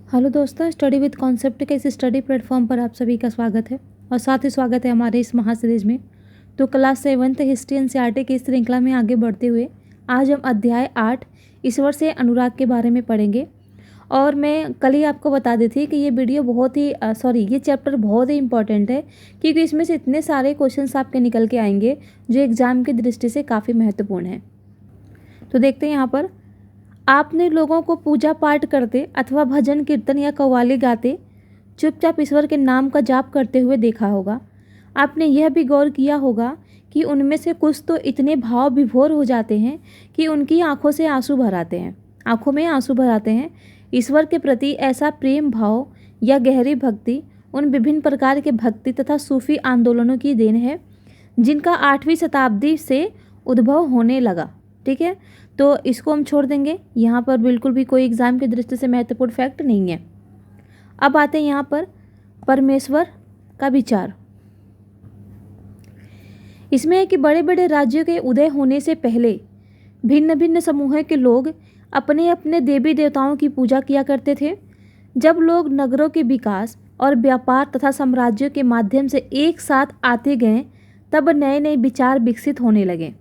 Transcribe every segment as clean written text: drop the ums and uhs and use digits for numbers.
Hello दोस्तों, study with concept के इस स्टडी प्लेटफॉर्म पर आप सभी का स्वागत है और साथ ही स्वागत है हमारे इस महासीरीज में। तो क्लास 7th हिस्ट्री एनसीईआरटी की इस श्रृंखला में आगे बढ़ते हुए आज हम अध्याय 8 ईश्वर से अनुराग के बारे में पढ़ेंगे। और मैं कल ही आपको बता दी थी कि ये वीडियो ये चैप्टर बहुत ही इंपॉर्टेंट है, क्योंकि इसमें से इतने सारे क्वेश्चंस आपके निकल के आएंगे जो एग्ज़ाम की दृष्टि से काफ़ी महत्वपूर्ण है। तो देखते हैं यहाँ पर, आपने लोगों को पूजा पाठ करते अथवा भजन कीर्तन या कव्वाली गाते चुपचाप ईश्वर के नाम का जाप करते हुए देखा होगा। आपने यह भी गौर किया होगा कि उनमें से कुछ तो इतने भाव विभोर हो जाते हैं कि उनकी आंखों में आंसू भर आते हैं। ईश्वर के प्रति ऐसा प्रेम भाव या गहरी भक्ति उन विभिन्न प्रकार के भक्ति तथा सूफी आंदोलनों की देन है जिनका 8वीं शताब्दी से उद्भव होने लगा। ठीक है, तो इसको हम छोड़ देंगे, यहाँ पर बिल्कुल भी कोई एग्ज़ाम की दृष्टि से महत्वपूर्ण फैक्ट नहीं है। अब आते हैं यहाँ पर परमेश्वर का विचार। इसमें है कि बड़े बड़े राज्यों के उदय होने से पहले भिन्न भिन्न समूहों के लोग अपने अपने देवी देवताओं की पूजा किया करते थे। जब लोग नगरों के विकास और व्यापार तथा साम्राज्यों के माध्यम से एक साथ आते गए तब नए नए विचार विकसित होने लगे।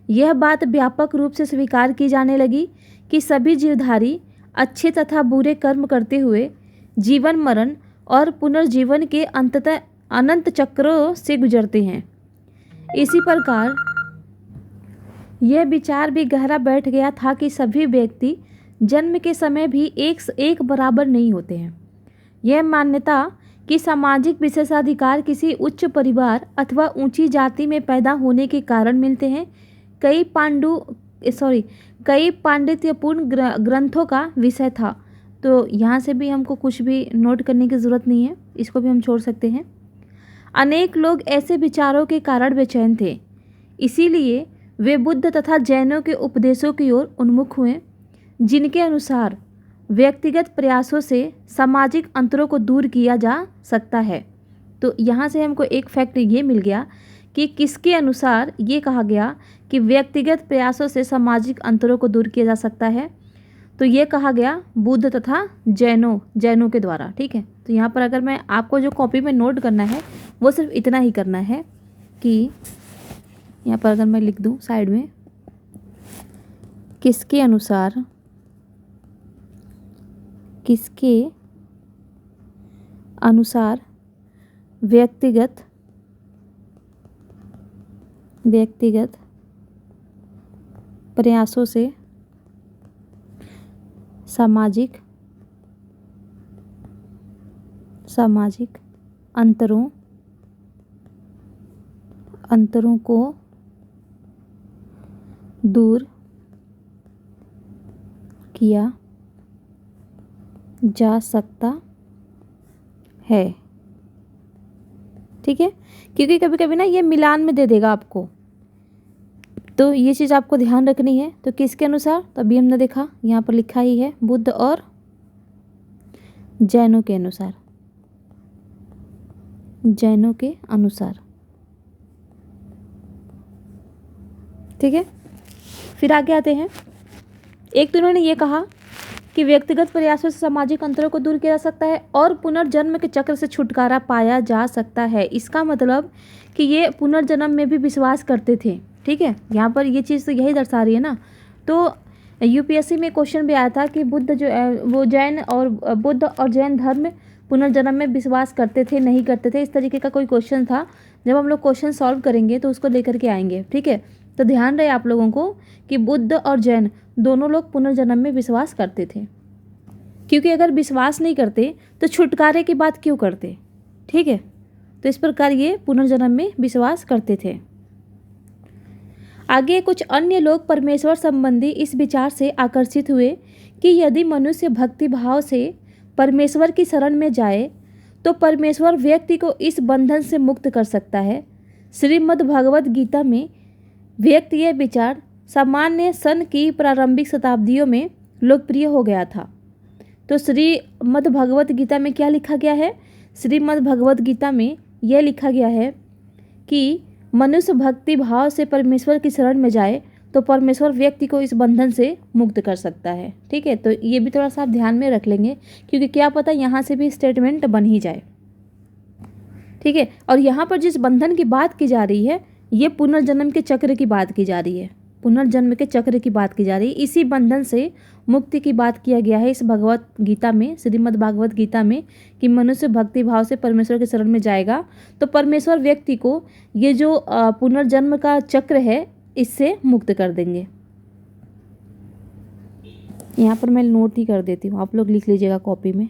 यह बात व्यापक रूप से स्वीकार की जाने लगी कि सभी जीवधारी अच्छे तथा बुरे कर्म करते हुए जीवन मरण और पुनर्जीवन के अनंत चक्रों से गुजरते हैं। इसी प्रकार यह विचार भी गहरा बैठ गया था कि सभी व्यक्ति जन्म के समय भी एक बराबर नहीं होते हैं। यह मान्यता कि सामाजिक विशेषाधिकार किसी उच्च परिवार अथवा ऊंची जाति में पैदा होने के कारण मिलते हैं कई पांडित्यपूर्ण ग्रंथों का विषय था। तो यहाँ से भी हमको कुछ भी नोट करने की ज़रूरत नहीं है, इसको भी हम छोड़ सकते हैं। अनेक लोग ऐसे विचारों के कारण बेचैन थे, इसीलिए वे बुद्ध तथा जैनों के उपदेशों की ओर उन्मुख हुए, जिनके अनुसार व्यक्तिगत प्रयासों से सामाजिक अंतरों को दूर किया जा सकता है। तो यहाँ से हमको एक फैक्ट ये मिल गया कि किसके अनुसार ये कहा गया कि व्यक्तिगत प्रयासों से सामाजिक अंतरों को दूर किया जा सकता है। तो ये कहा गया बुद्ध तथा जैनों के द्वारा। ठीक है, तो यहाँ पर अगर मैं आपको जो कॉपी में नोट करना है वो सिर्फ इतना ही करना है कि यहाँ पर अगर मैं लिख दूँ साइड में, किसके अनुसार व्यक्तिगत प्रयासों से सामाजिक अंतरों को दूर किया जा सकता है। ठीक है, क्योंकि कभी कभी ना ये मिलान में दे देगा आपको, तो ये चीज़ आपको ध्यान रखनी है। तो किसके अनुसार, तो अभी हमने देखा यहाँ पर लिखा ही है, बुद्ध और जैनों के अनुसार। ठीक है, फिर आगे आते हैं। एक तो उन्होंने ये कहा कि व्यक्तिगत प्रयासों से सामाजिक अंतरों को दूर किया जा सकता है और पुनर्जन्म के चक्र से छुटकारा पाया जा सकता है। इसका मतलब कि ये पुनर्जन्म में भी विश्वास करते थे। ठीक है, यहाँ पर ये चीज़ तो यही दर्शा रही है ना। तो यूपीएससी में क्वेश्चन भी आया था कि बुद्ध और जैन धर्म पुनर्जन्म में विश्वास करते थे नहीं करते थे, इस तरीके का कोई क्वेश्चन था। जब हम लोग क्वेश्चन सॉल्व करेंगे तो उसको लेकर के आएंगे। ठीक है, तो ध्यान रहे आप लोगों को कि बुद्ध और जैन दोनों लोग पुनर्जन्म में विश्वास करते थे, क्योंकि अगर विश्वास नहीं करते तो छुटकारे की बात क्यों करते। ठीक है, तो इस प्रकार ये पुनर्जन्म में विश्वास करते थे। आगे कुछ अन्य लोग परमेश्वर संबंधी इस विचार से आकर्षित हुए कि यदि मनुष्य भक्ति भाव से परमेश्वर की शरण में जाए तो परमेश्वर व्यक्ति को इस बंधन से मुक्त कर सकता है। श्रीमद् भगवद गीता में व्यक्त यह विचार सामान्य सन की प्रारंभिक शताब्दियों में लोकप्रिय हो गया था। तो श्रीमद् भगवद गीता में क्या लिखा गया है, श्रीमद् भगवद गीता में यह लिखा गया है कि मनुष्य भक्ति भाव से परमेश्वर की शरण में जाए तो परमेश्वर व्यक्ति को इस बंधन से मुक्त कर सकता है। ठीक है, तो ये भी थोड़ा सा आप ध्यान में रख लेंगे, क्योंकि क्या पता यहाँ से भी स्टेटमेंट बन ही जाए। ठीक है, और यहाँ पर जिस बंधन की बात की जा रही है, ये पुनर्जन्म के चक्र की बात की जा रही है, पुनर्जन्म के चक्र की बात की जा रही है। इसी बंधन से मुक्ति की बात किया गया है इस भगवत गीता में, श्रीमद् भागवत गीता में, कि मनुष्य भक्ति भाव से परमेश्वर के शरण में जाएगा तो परमेश्वर व्यक्ति को ये जो पुनर्जन्म का चक्र है इससे मुक्त कर देंगे। यहाँ पर मैं नोट ही कर देती हूँ, आप लोग लिख लीजिएगा कॉपी में।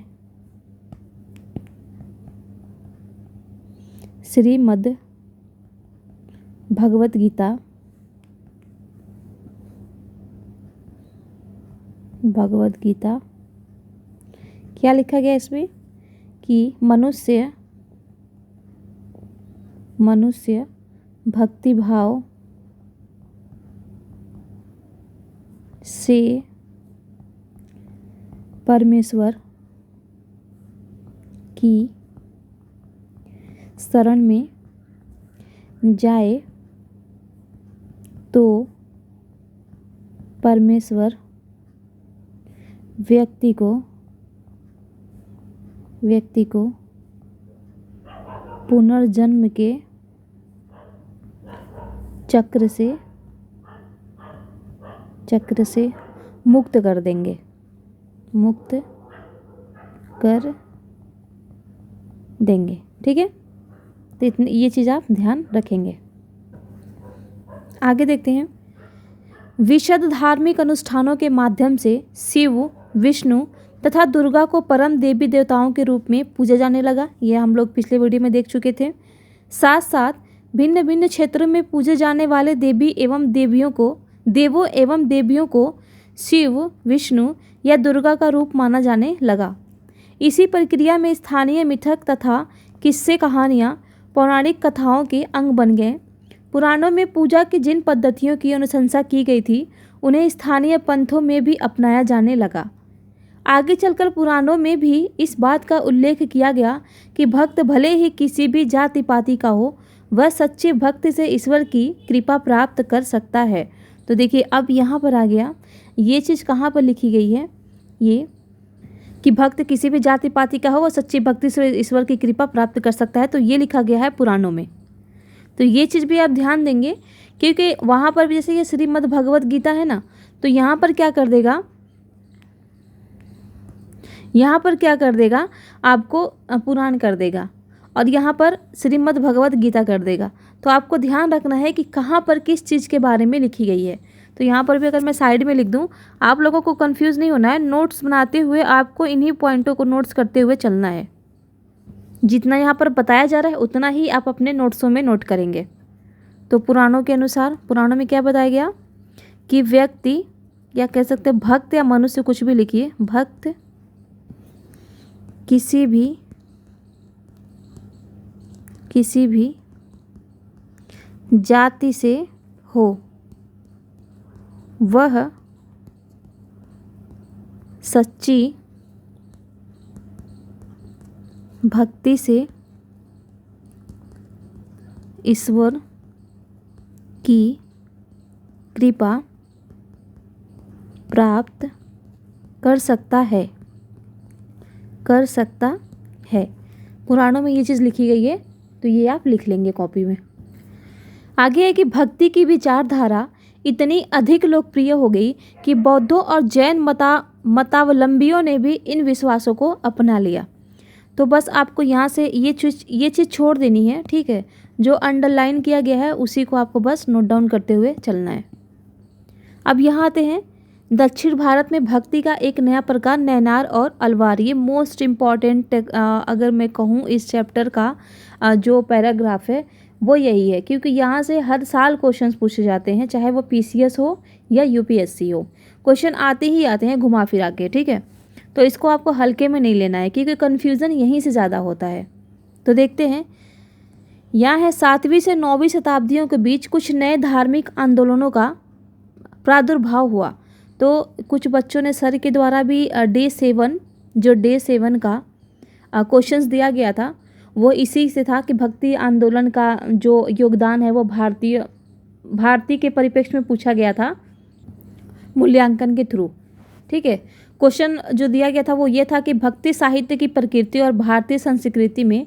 श्रीमद् भगवत गीता, भगवत गीता क्या लिखा गया इसमें कि मनुष्य भक्ति भाव से परमेश्वर की शरण में जाए तो परमेश्वर व्यक्ति को पुनर्जन्म के चक्र से मुक्त कर देंगे, मुक्त कर देंगे। ठीक है, तो इतनी ये चीज़ आप ध्यान रखेंगे। आगे देखते हैं। विशद धार्मिक अनुष्ठानों के माध्यम से शिव, विष्णु तथा दुर्गा को परम देवी देवताओं के रूप में पूजा जाने लगा। ये हम लोग पिछले वीडियो में देख चुके थे। साथ साथ भिन्न भिन्न क्षेत्रों में पूजे जाने वाले देवी एवं देवों एवं देवियों को शिव, विष्णु या दुर्गा का रूप माना जाने लगा। इसी प्रक्रिया में स्थानीय मिथक तथा किस्से कहानियाँ पौराणिक कथाओं के अंग बन गए। पुराणों में पूजा की जिन पद्धतियों की अनुशंसा की गई थी उन्हें स्थानीय पंथों में भी अपनाया जाने लगा। आगे चलकर पुराणों में भी इस बात का उल्लेख किया गया कि भक्त भले ही किसी भी जाति पाति का हो, वह सच्चे भक्ति से ईश्वर की कृपा प्राप्त कर सकता है। तो देखिए अब यहाँ पर आ गया, ये चीज़ कहाँ पर लिखी गई है, ये कि भक्त किसी भी जाति पाति का हो वह सच्ची भक्ति से ईश्वर की कृपा प्राप्त कर सकता है। तो ये लिखा गया है पुराणों में। तो ये चीज़ भी आप ध्यान देंगे, क्योंकि वहाँ पर भी जैसे ये श्रीमद् भगवत गीता है ना, तो यहाँ पर क्या कर देगा, यहाँ पर क्या कर देगा, आपको पुराण कर देगा, और यहाँ पर श्रीमद् भगवत गीता कर देगा। तो आपको ध्यान रखना है कि कहाँ पर किस चीज़ के बारे में लिखी गई है। तो यहाँ पर भी अगर मैं साइड में लिख दूँ, आप लोगों को कंफ्यूज नहीं होना है। नोट्स बनाते हुए आपको इन्हीं पॉइंटों को नोट्स करते हुए चलना है। जितना यहाँ पर बताया जा रहा है उतना ही आप अपने नोट्सों में नोट करेंगे। तो पुराणों के अनुसार, पुराणों में क्या बताया गया कि व्यक्ति, या कह सकते हैं भक्त या मनुष्य, कुछ भी लिखिए, भक्त किसी भी जाति से हो, वह सच्ची भक्ति से ईश्वर की कृपा प्राप्त कर सकता है, पुराणों में ये चीज़ लिखी गई है। तो ये आप लिख लेंगे कॉपी में। आगे है कि भक्ति की विचारधारा इतनी अधिक लोकप्रिय हो गई कि बौद्धों और जैन मतावलंबियों ने भी इन विश्वासों को अपना लिया। तो बस आपको यहाँ से ये चीज़ छोड़ देनी है। ठीक है, जो अंडरलाइन किया गया है उसी को आपको बस नोट डाउन करते हुए चलना है। अब यहाँ आते हैं, दक्षिण भारत में भक्ति का एक नया प्रकार नैनार और अलवार, ये मोस्ट इम्पॉर्टेंट अगर मैं कहूँ इस चैप्टर का जो पैराग्राफ है वो यही है, क्योंकि यहाँ से हर साल क्वेश्चंस पूछे जाते हैं, चाहे वो पीसीएस हो या यूपीएससी हो, क्वेश्चन आते ही आते हैं घुमा फिरा के। ठीक है, तो इसको आपको हल्के में नहीं लेना है, क्योंकि कन्फ्यूज़न यहीं से ज़्यादा होता है। तो देखते हैं, यहाँ है 7वीं से 9वीं शताब्दियों के बीच कुछ नए धार्मिक आंदोलनों का प्रादुर्भाव हुआ। तो कुछ बच्चों ने सर के द्वारा भी डे 7 का क्वेश्चंस दिया गया था, वो इसी से था कि भक्ति आंदोलन का जो योगदान है वो भारतीय भारतीय के परिप्रेक्ष्य में पूछा गया था मूल्यांकन के थ्रू। ठीक है, क्वेश्चन जो दिया गया था वो ये था कि भक्ति साहित्य की प्रकृति और भारतीय संस्कृति में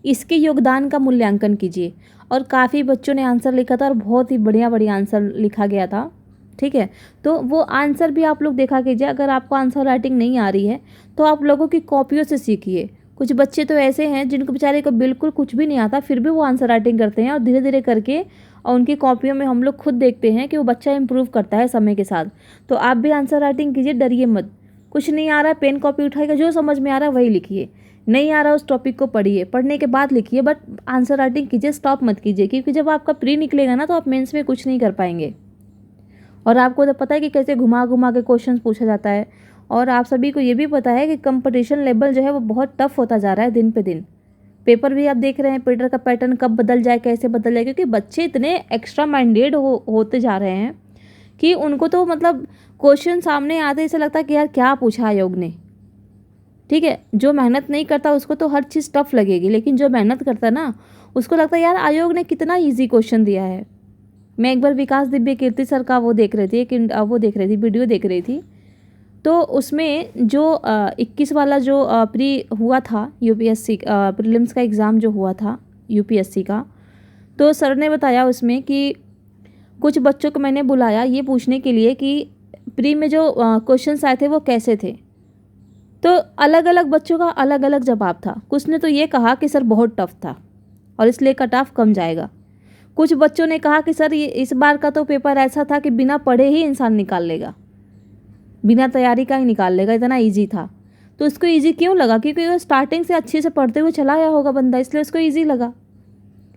इसके योगदान का मूल्यांकन कीजिए। और काफ़ी बच्चों ने आंसर लिखा था और बहुत ही बढ़िया बढ़िया आंसर लिखा गया था। ठीक है, तो वो आंसर भी आप लोग देखा कीजिए। अगर आपको आंसर राइटिंग नहीं आ रही है तो आप लोगों की कॉपियों से सीखिए। कुछ बच्चे तो ऐसे हैं जिनको बेचारे को बिल्कुल कुछ भी नहीं आता, फिर भी वो आंसर राइटिंग करते हैं और धीरे धीरे करके और उनकी कॉपियों में हम लोग खुद देखते हैं कि वो बच्चा इंप्रूव करता है समय के साथ। तो आप भी आंसर राइटिंग कीजिए, डरिए मत। कुछ नहीं आ रहा है, पेन कॉपी उठाइएगा, जो समझ में आ रहा है वही लिखिए। नहीं आ रहा उस टॉपिक को पढ़िए, पढ़ने के बाद लिखिए, बट आंसर राइटिंग कीजिए, स्टॉप मत कीजिए। क्योंकि जब आपका प्री निकलेगा ना तो आप मेंस में कुछ नहीं कर पाएंगे। और आपको तो पता है कि कैसे घुमा घुमा के क्वेश्चन पूछा जाता है। और आप सभी को ये भी पता है कि कंपटीशन लेवल जो है वो बहुत टफ होता जा रहा है दिन पे दिन। पेपर भी आप देख रहे हैं, पेपर का पैटर्न कब बदल जाए, कैसे बदल जाए, क्योंकि बच्चे इतने एक्स्ट्रा माइंडेड होते जा रहे हैं कि उनको तो मतलब क्वेश्चन सामने आते ऐसा लगता है कि यार क्या पूछा आयोग ने। ठीक है, जो मेहनत नहीं करता उसको तो हर चीज़ टफ लगेगी, लेकिन जो मेहनत करता है ना उसको लगता है यार आयोग ने कितना ईजी क्वेश्चन दिया है। मैं एक बार विकास दिव्य कीर्ति सर का वो देख रही थी, वीडियो देख रही थी। तो उसमें जो 21 वाला जो प्री हुआ था यूपीएससी प्रीलिम्स का एग्ज़ाम जो हुआ था यूपीएससी का, तो सर ने बताया उसमें कि कुछ बच्चों को मैंने बुलाया ये पूछने के लिए कि प्री में जो क्वेश्चंस आए थे वो कैसे थे। तो अलग अलग बच्चों का अलग अलग जवाब था। कुछ ने तो ये कहा कि सर बहुत टफ था और इसलिए कट ऑफ कम जाएगा। कुछ बच्चों ने कहा कि सर ये इस बार का तो पेपर ऐसा था कि बिना पढ़े ही इंसान निकाल लेगा, बिना तैयारी का ही निकाल लेगा, इतना इजी था। तो उसको इजी क्यों लगा? क्योंकि वो स्टार्टिंग से अच्छे से पढ़ते हुए चला आया होगा बंदा, इसलिए उसको इजी लगा।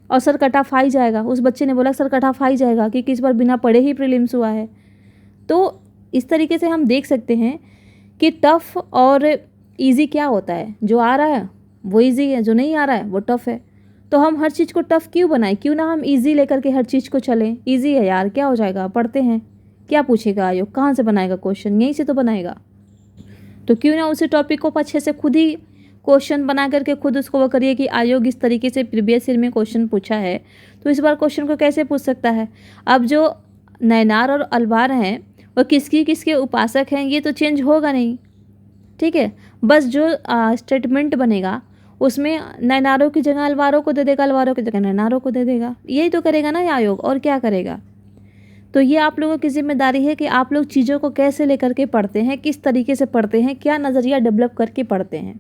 और सर कट ऑफ आ ही जाएगा, उस बच्चे ने बोला सर कट ऑफ आ ही जाएगा क्योंकि इस बार बिना पढ़े ही प्रीलिम्स हुआ है। तो इस तरीके से हम देख सकते हैं कि टफ और इजी क्या होता है। जो आ रहा है वो इजी है, जो नहीं आ रहा है वो टफ है। तो हम हर चीज़ को टफ क्यों बनाएं? क्यों ना हम इजी लेकर के हर चीज़ को चलें। इजी है यार, क्या हो जाएगा, पढ़ते हैं, क्या पूछेगा आयोग, कहाँ से बनाएगा क्वेश्चन, यहीं से तो बनाएगा। तो क्यों ना उसी टॉपिक को अच्छे से खुद ही क्वेश्चन बना करके खुद उसको वो करिए कि आयोग इस तरीके से प्रीवियस ईयर में क्वेश्चन पूछा है तो इस बार क्वेश्चन को कैसे पूछ सकता है। अब जो नैनार और अलवार हैं वो किसके उपासक हैं ये तो चेंज होगा नहीं। ठीक है, बस जो स्टेटमेंट बनेगा उसमें नैनारों की जगह अलवारों को दे देगा, अलवारों की जगह नैनारों को दे देगा। यही तो करेगा ना ये आयोग, और क्या करेगा। तो ये आप लोगों की जिम्मेदारी है कि आप लोग चीज़ों को कैसे लेकर के पढ़ते हैं, किस तरीके से पढ़ते हैं, क्या नज़रिया डेवलप करके पढ़ते हैं।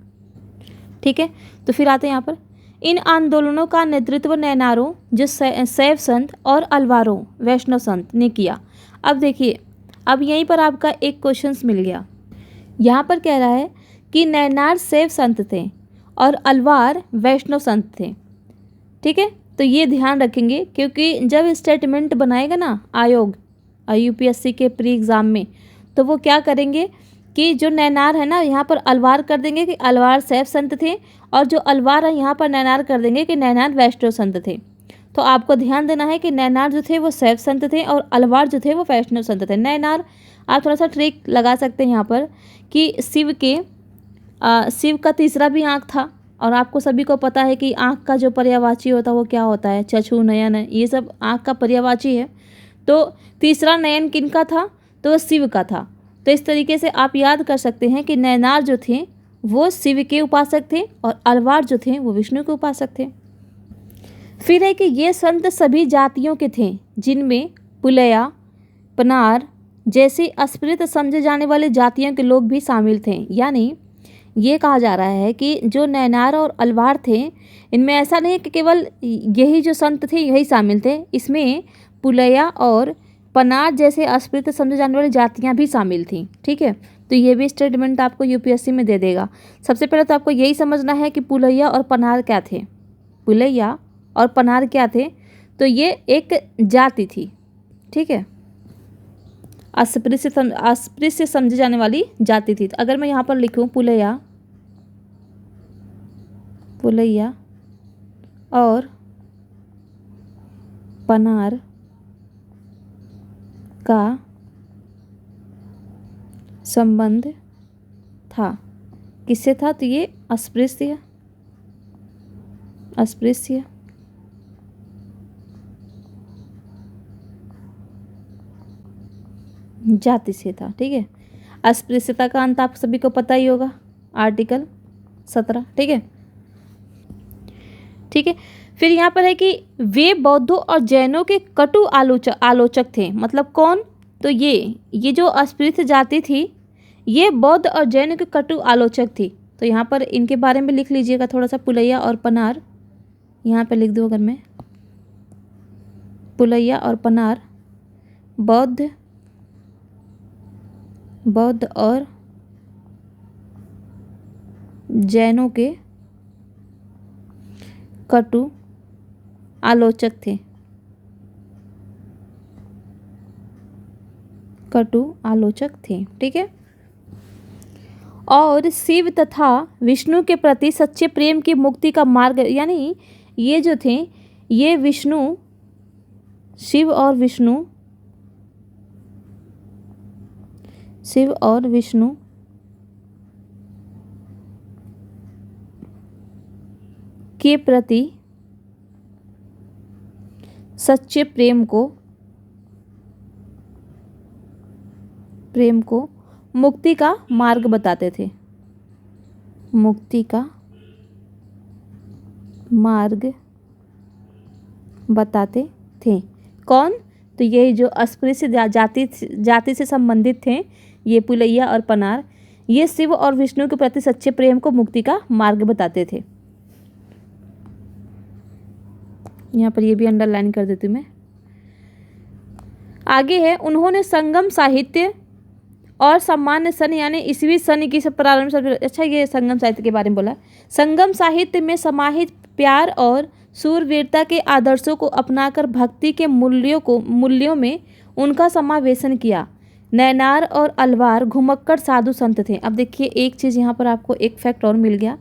ठीक है, तो फिर आते हैं यहाँ पर। इन आंदोलनों का नेतृत्व नैनारों जो शैव संत और अलवारों वैष्णव संत ने किया। अब देखिए, अब यहीं पर आपका एक क्वेश्चन मिल गया। यहाँ पर कह रहा है कि नैनार शैव संत थे और अलवार वैष्णव संत थे। ठीक है, तो ये ध्यान रखेंगे क्योंकि जब स्टेटमेंट बनाएगा ना आयोग यूपीएससी के प्री एग्ज़ाम में, तो वो क्या करेंगे कि जो नैनार है ना यहाँ पर अलवार कर देंगे कि अलवार शैव संत थे, और जो अलवार है यहाँ पर नैनार कर देंगे कि नैनार वैष्णव संत थे। तो आपको ध्यान देना है कि नैनार जो थे वो शैव संत थे और अलवार जो थे वो वैष्णव संत थे। नैनार आप थोड़ा सा ट्रिक लगा सकते हैं यहाँ पर कि शिव का तीसरा भी आँख था, और आपको सभी को पता है कि आँख का जो पर्यायवाची होता है वो क्या होता है, चक्षु, नयन, ये सब आँख का पर्यायवाची है। तो तीसरा नयन किनका था? तो वो शिव का था। तो इस तरीके से आप याद कर सकते हैं कि नैनार जो थे वो शिव के उपासक थे और अलवार जो थे वो विष्णु के उपासक थे। फिर है कि ये संत सभी जातियों के थे जिनमें पुलया, पनार जैसे अस्पृश्य समझे जाने वाले जातियों के लोग भी शामिल थे। यानी ये कहा जा रहा है कि जो नैनार और अलवार थे इनमें ऐसा नहीं कि केवल यही जो संत थे यही शामिल थे, इसमें पुलया और पनार जैसे अस्पृश्य समझे जाने वाली जातियां भी शामिल थीं। ठीक है, तो ये भी स्टेटमेंट आपको यूपीएससी में दे देगा। सबसे पहले तो आपको यही समझना है कि पुलैया और पनार क्या थे। पुलैया और पनार क्या थे? तो ये एक जाति थी। ठीक है, अस्पृश्य समझे जाने वाली जाति थी। तो अगर मैं यहाँ पर लिखूँ पुलैया और पनार का संबंध था, किससे था? तो ये अस्पृश्य जाति से था। ठीक है, अस्पृश्यता का अंत आप सभी को पता ही होगा, आर्टिकल 17। ठीक है, ठीक है। फिर यहाँ पर है कि वे बौद्धों और जैनों के कटु आलोचक थे। मतलब कौन? तो ये जो अस्पृश्य जाति थी ये बौद्ध और जैन के कटु आलोचक थी। तो यहाँ पर इनके बारे में लिख लीजिएगा थोड़ा सा, पुलैया और पनार। यहाँ पे लिख दूँ अगर मैं, पुलैया और पनार बौद्ध और जैनों के कटु आलोचक थे। कटु आलोचक थे। ठीक है। और शिव तथा विष्णु के प्रति सच्चे प्रेम की मुक्ति का मार्ग, यानी ये जो थे ये विष्णु, शिव और विष्णु के प्रति सच्चे प्रेम को मुक्ति का मार्ग बताते थे। मुक्ति का मार्ग बताते थे। कौन? तो ये जो अस्पृश्य जाति से संबंधित थे, ये पुलैया और पनार, ये शिव और विष्णु के प्रति सच्चे प्रेम को मुक्ति का मार्ग बताते थे। यहाँ पर ये भी अंडरलाइन कर देती हूँ मैं। आगे है, उन्होंने संगम साहित्य और सामान्य सन यानी ईसवी सन की प्रारंभ। अच्छा, ये संगम साहित्य के बारे में बोला। संगम साहित्य में समाहित प्यार और शूरवीरता के आदर्शों को अपनाकर भक्ति के मूल्यों में उनका समावेशन किया। नैनार और अलवार घुमक्कड़ साधु संत थे। अब देखिए एक चीज़ यहाँ पर आपको एक फैक्ट और मिल गया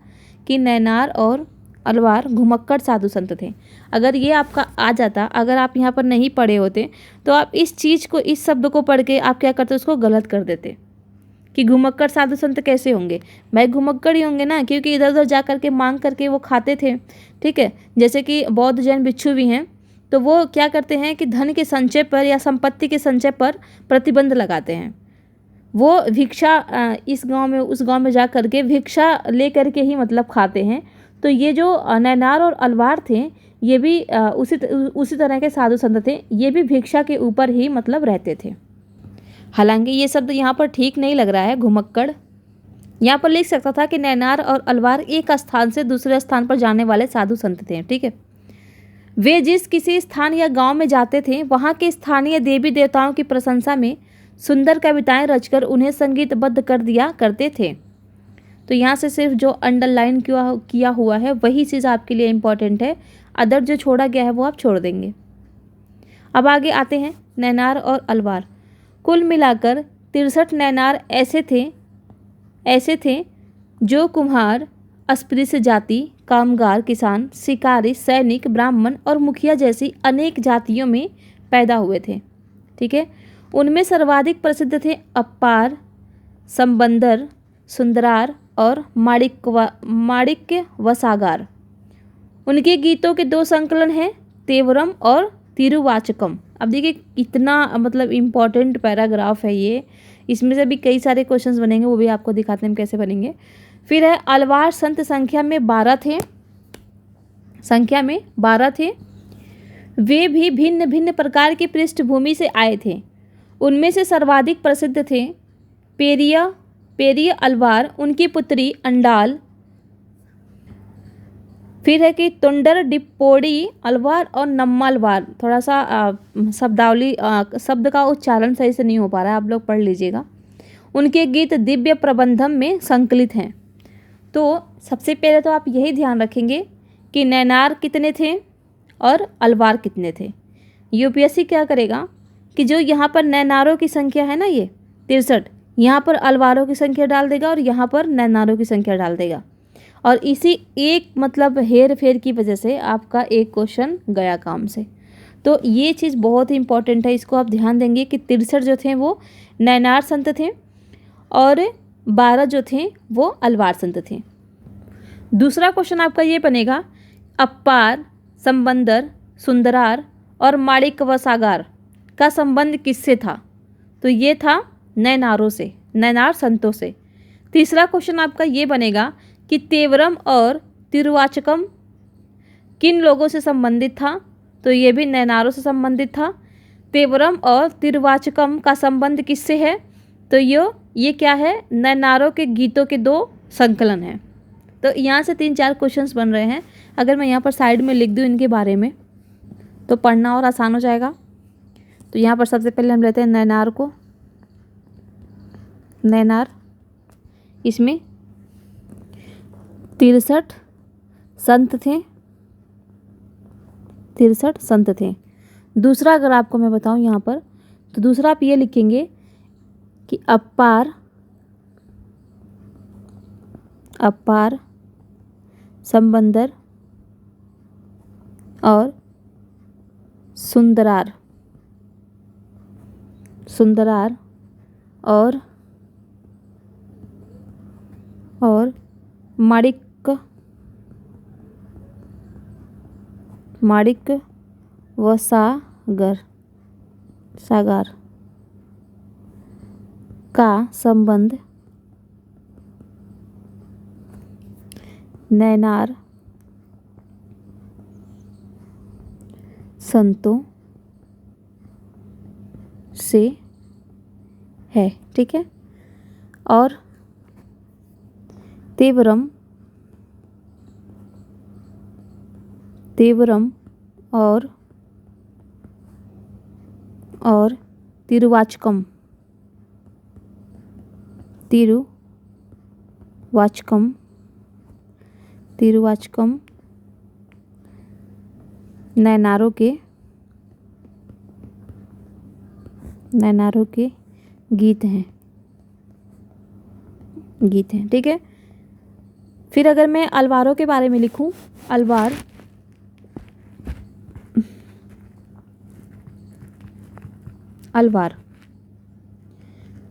कि नैनार और अलवार घुमक्कड़ साधु संत थे। अगर ये आपका आ जाता, अगर आप यहाँ पर नहीं पढ़े होते तो आप इस चीज़ को, इस शब्द को पढ़ के आप क्या करते, उसको गलत कर देते कि घुमक्कड़ साधु संत कैसे होंगे। भाई घुमक्कड़ ही होंगे ना, क्योंकि इधर उधर जा करके मांग करके वो खाते थे। ठीक है, जैसे कि बौद्ध जैन भिक्षु भी हैं, तो वो क्या करते हैं कि धन के संचय पर या संपत्ति के संचय पर प्रतिबंध लगाते हैं। वो भिक्षा इस गांव में उस गांव में जा करके भिक्षा ले करके ही मतलब खाते हैं। तो ये जो नैनार और अलवार थे ये भी उसी तरह के साधु संत थे। ये भी भिक्षा के ऊपर ही मतलब रहते थे। हालांकि ये शब्द यहाँ पर ठीक नहीं लग रहा है, घुमक्कड़। यहाँ पर लिख सकता था कि नैनार और अलवार एक स्थान से दूसरे स्थान पर जाने वाले साधु संत थे। ठीक है, वे जिस किसी स्थान या गांव में जाते थे वहाँ के स्थानीय देवी देवताओं की प्रशंसा में सुंदर कविताएं रचकर उन्हें संगीतबद्ध कर दिया करते थे। तो यहाँ से सिर्फ जो अंडरलाइन किया हुआ है वही चीज़ आपके लिए इम्पॉर्टेंट है, अदर जो छोड़ा गया है वो आप छोड़ देंगे। अब आगे आते हैं नैनार और अलवार। कुल मिलाकर 63 नैनार ऐसे थे जो कुम्हार, अस्पृश्य जाति, कामगार, किसान, शिकारी, सैनिक, ब्राह्मण और मुखिया जैसी अनेक जातियों में पैदा हुए थे। ठीक है, उनमें सर्वाधिक प्रसिद्ध थे अप्पार, संबंदर, सुंदरार और माणिक्य वसागार। उनके गीतों के 2 संकलन हैं, तेवरम और तिरुवाचकम। अब देखिए कितना मतलब इम्पॉर्टेंट पैराग्राफ है ये, इसमें से भी कई सारे क्वेश्चंस बनेंगे, वो भी आपको दिखाते हैं कैसे बनेंगे। फिर है अलवार संत संख्या में 12 थे। वे भी भिन्न भिन्न प्रकार की पृष्ठभूमि से आए थे। उनमें से सर्वाधिक प्रसिद्ध थे पेरिया अलवार, उनकी पुत्री अंडाल। फिर है कि तुंडर डिप्पोड़ी अलवार और नम्मालवार। थोड़ा सा शब्दावली शब्द का उच्चारण सही से नहीं हो पा रहा है, आप लोग पढ़ लीजिएगा। उनके गीत दिव्य प्रबंधम में संकलित हैं। तो सबसे पहले तो आप यही ध्यान रखेंगे कि नैनार कितने थे और अलवार कितने थे। यूपीएससी क्या करेगा कि जो यहाँ पर नैनारों की संख्या है ना ये 63, यहाँ पर अलवारों की संख्या डाल देगा और यहाँ पर नैनारों की संख्या डाल देगा। और इसी एक मतलब हेर फेर की वजह से आपका एक क्वेश्चन गया काम से। तो ये चीज़ बहुत ही इंपॉर्टेंट है, इसको आप ध्यान देंगे कि 63 जो थे वो नैनार संत थे और 12 जो थे वो अलवार संत थे। दूसरा क्वेश्चन आपका ये बनेगा, अप्पार, संबंदर, सुंदरार और माणिक वसागार का संबंध किससे था? तो ये था नैनारों से, नैनार संतों से। तीसरा क्वेश्चन आपका ये बनेगा कि तेवरम और तिरुवाचकम किन लोगों से संबंधित था, तो ये भी नैनारों से संबंधित था। तेवरम और तिरुवाचकम का संबंध किससे है, तो ये क्या है, नैनारों के गीतों के 2 संकलन हैं। तो यहाँ से 3-4 क्वेश्चंस बन रहे हैं। अगर मैं यहाँ पर साइड में लिख दूँ इनके बारे में तो पढ़ना और आसान हो जाएगा। तो यहाँ पर सबसे पहले हम लेते हैं नैनार को। नैनार, इसमें 63 संत थे, 63 संत थे। दूसरा अगर आपको मैं बताऊँ यहाँ पर, तो दूसरा आप ये लिखेंगे कि अपार संबंदर और सुंदरार और माणिक व सागर का संबंध नैनार संतों से है। ठीक है। और तेवरम और तिरुवाचकम नैनारों के गीत हैं। ठीक है। फिर अगर मैं अलवारों के बारे में लिखूं, अलवार,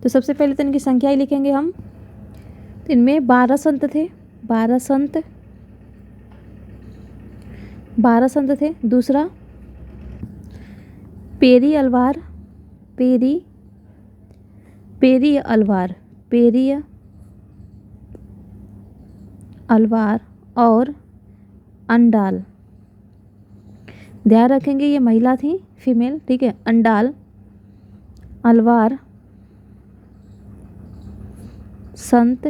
तो सबसे पहले तो इनकी संख्या ही लिखेंगे हम। तो इनमें 12 संत थे, 12 संत थे। दूसरा पेरी अलवार और अंडाल, ध्यान रखेंगे ये महिला थी, फीमेल। ठीक है। अंडाल, अलवार संत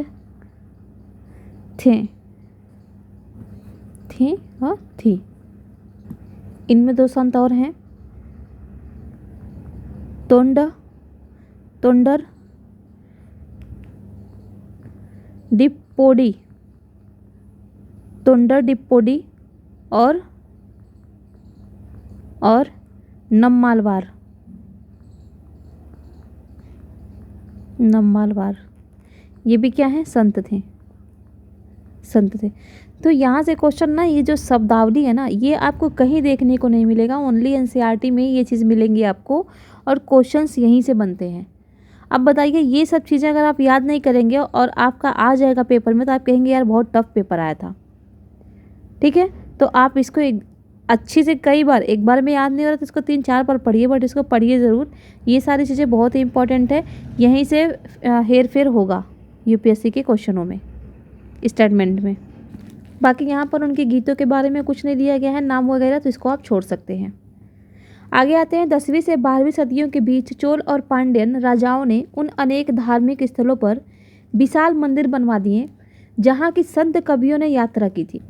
थे और थी। इनमें 2 संत और हैं, तोंडर डिप्पोडी और नम्मालवार। ये भी क्या है, संत थे। तो यहाँ से क्वेश्चन ना, ये जो शब्दावली है ना, ये आपको कहीं देखने को नहीं मिलेगा, ओनली एनसीईआरटी में ये चीज़ मिलेंगी आपको, और क्वेश्चंस यहीं से बनते हैं। अब बताइए, ये सब चीज़ें अगर आप याद नहीं करेंगे और आपका आ जाएगा पेपर में, तो आप कहेंगे यार बहुत टफ पेपर आया था। ठीक है। तो आप इसको अच्छी से कई बार, एक बार में याद नहीं हो रहा तो इसको 3-4 बार पढ़िए, बट इसको पढ़िए ज़रूर। ये सारी चीज़ें बहुत ही इंपॉर्टेंट है। यहीं से हेर फेर होगा यूपीएससी के क्वेश्चनों में, स्टेटमेंट में। बाकी यहाँ पर उनके गीतों के बारे में कुछ नहीं दिया गया है, नाम वगैरह, तो इसको आप छोड़ सकते हैं। आगे आते हैं। 10वीं से 12वीं सदियों के बीच चोल और पांड्यन राजाओं ने उन अनेक धार्मिक स्थलों पर विशाल मंदिर बनवा दिए जहाँ की संत कवियों ने यात्रा की थी।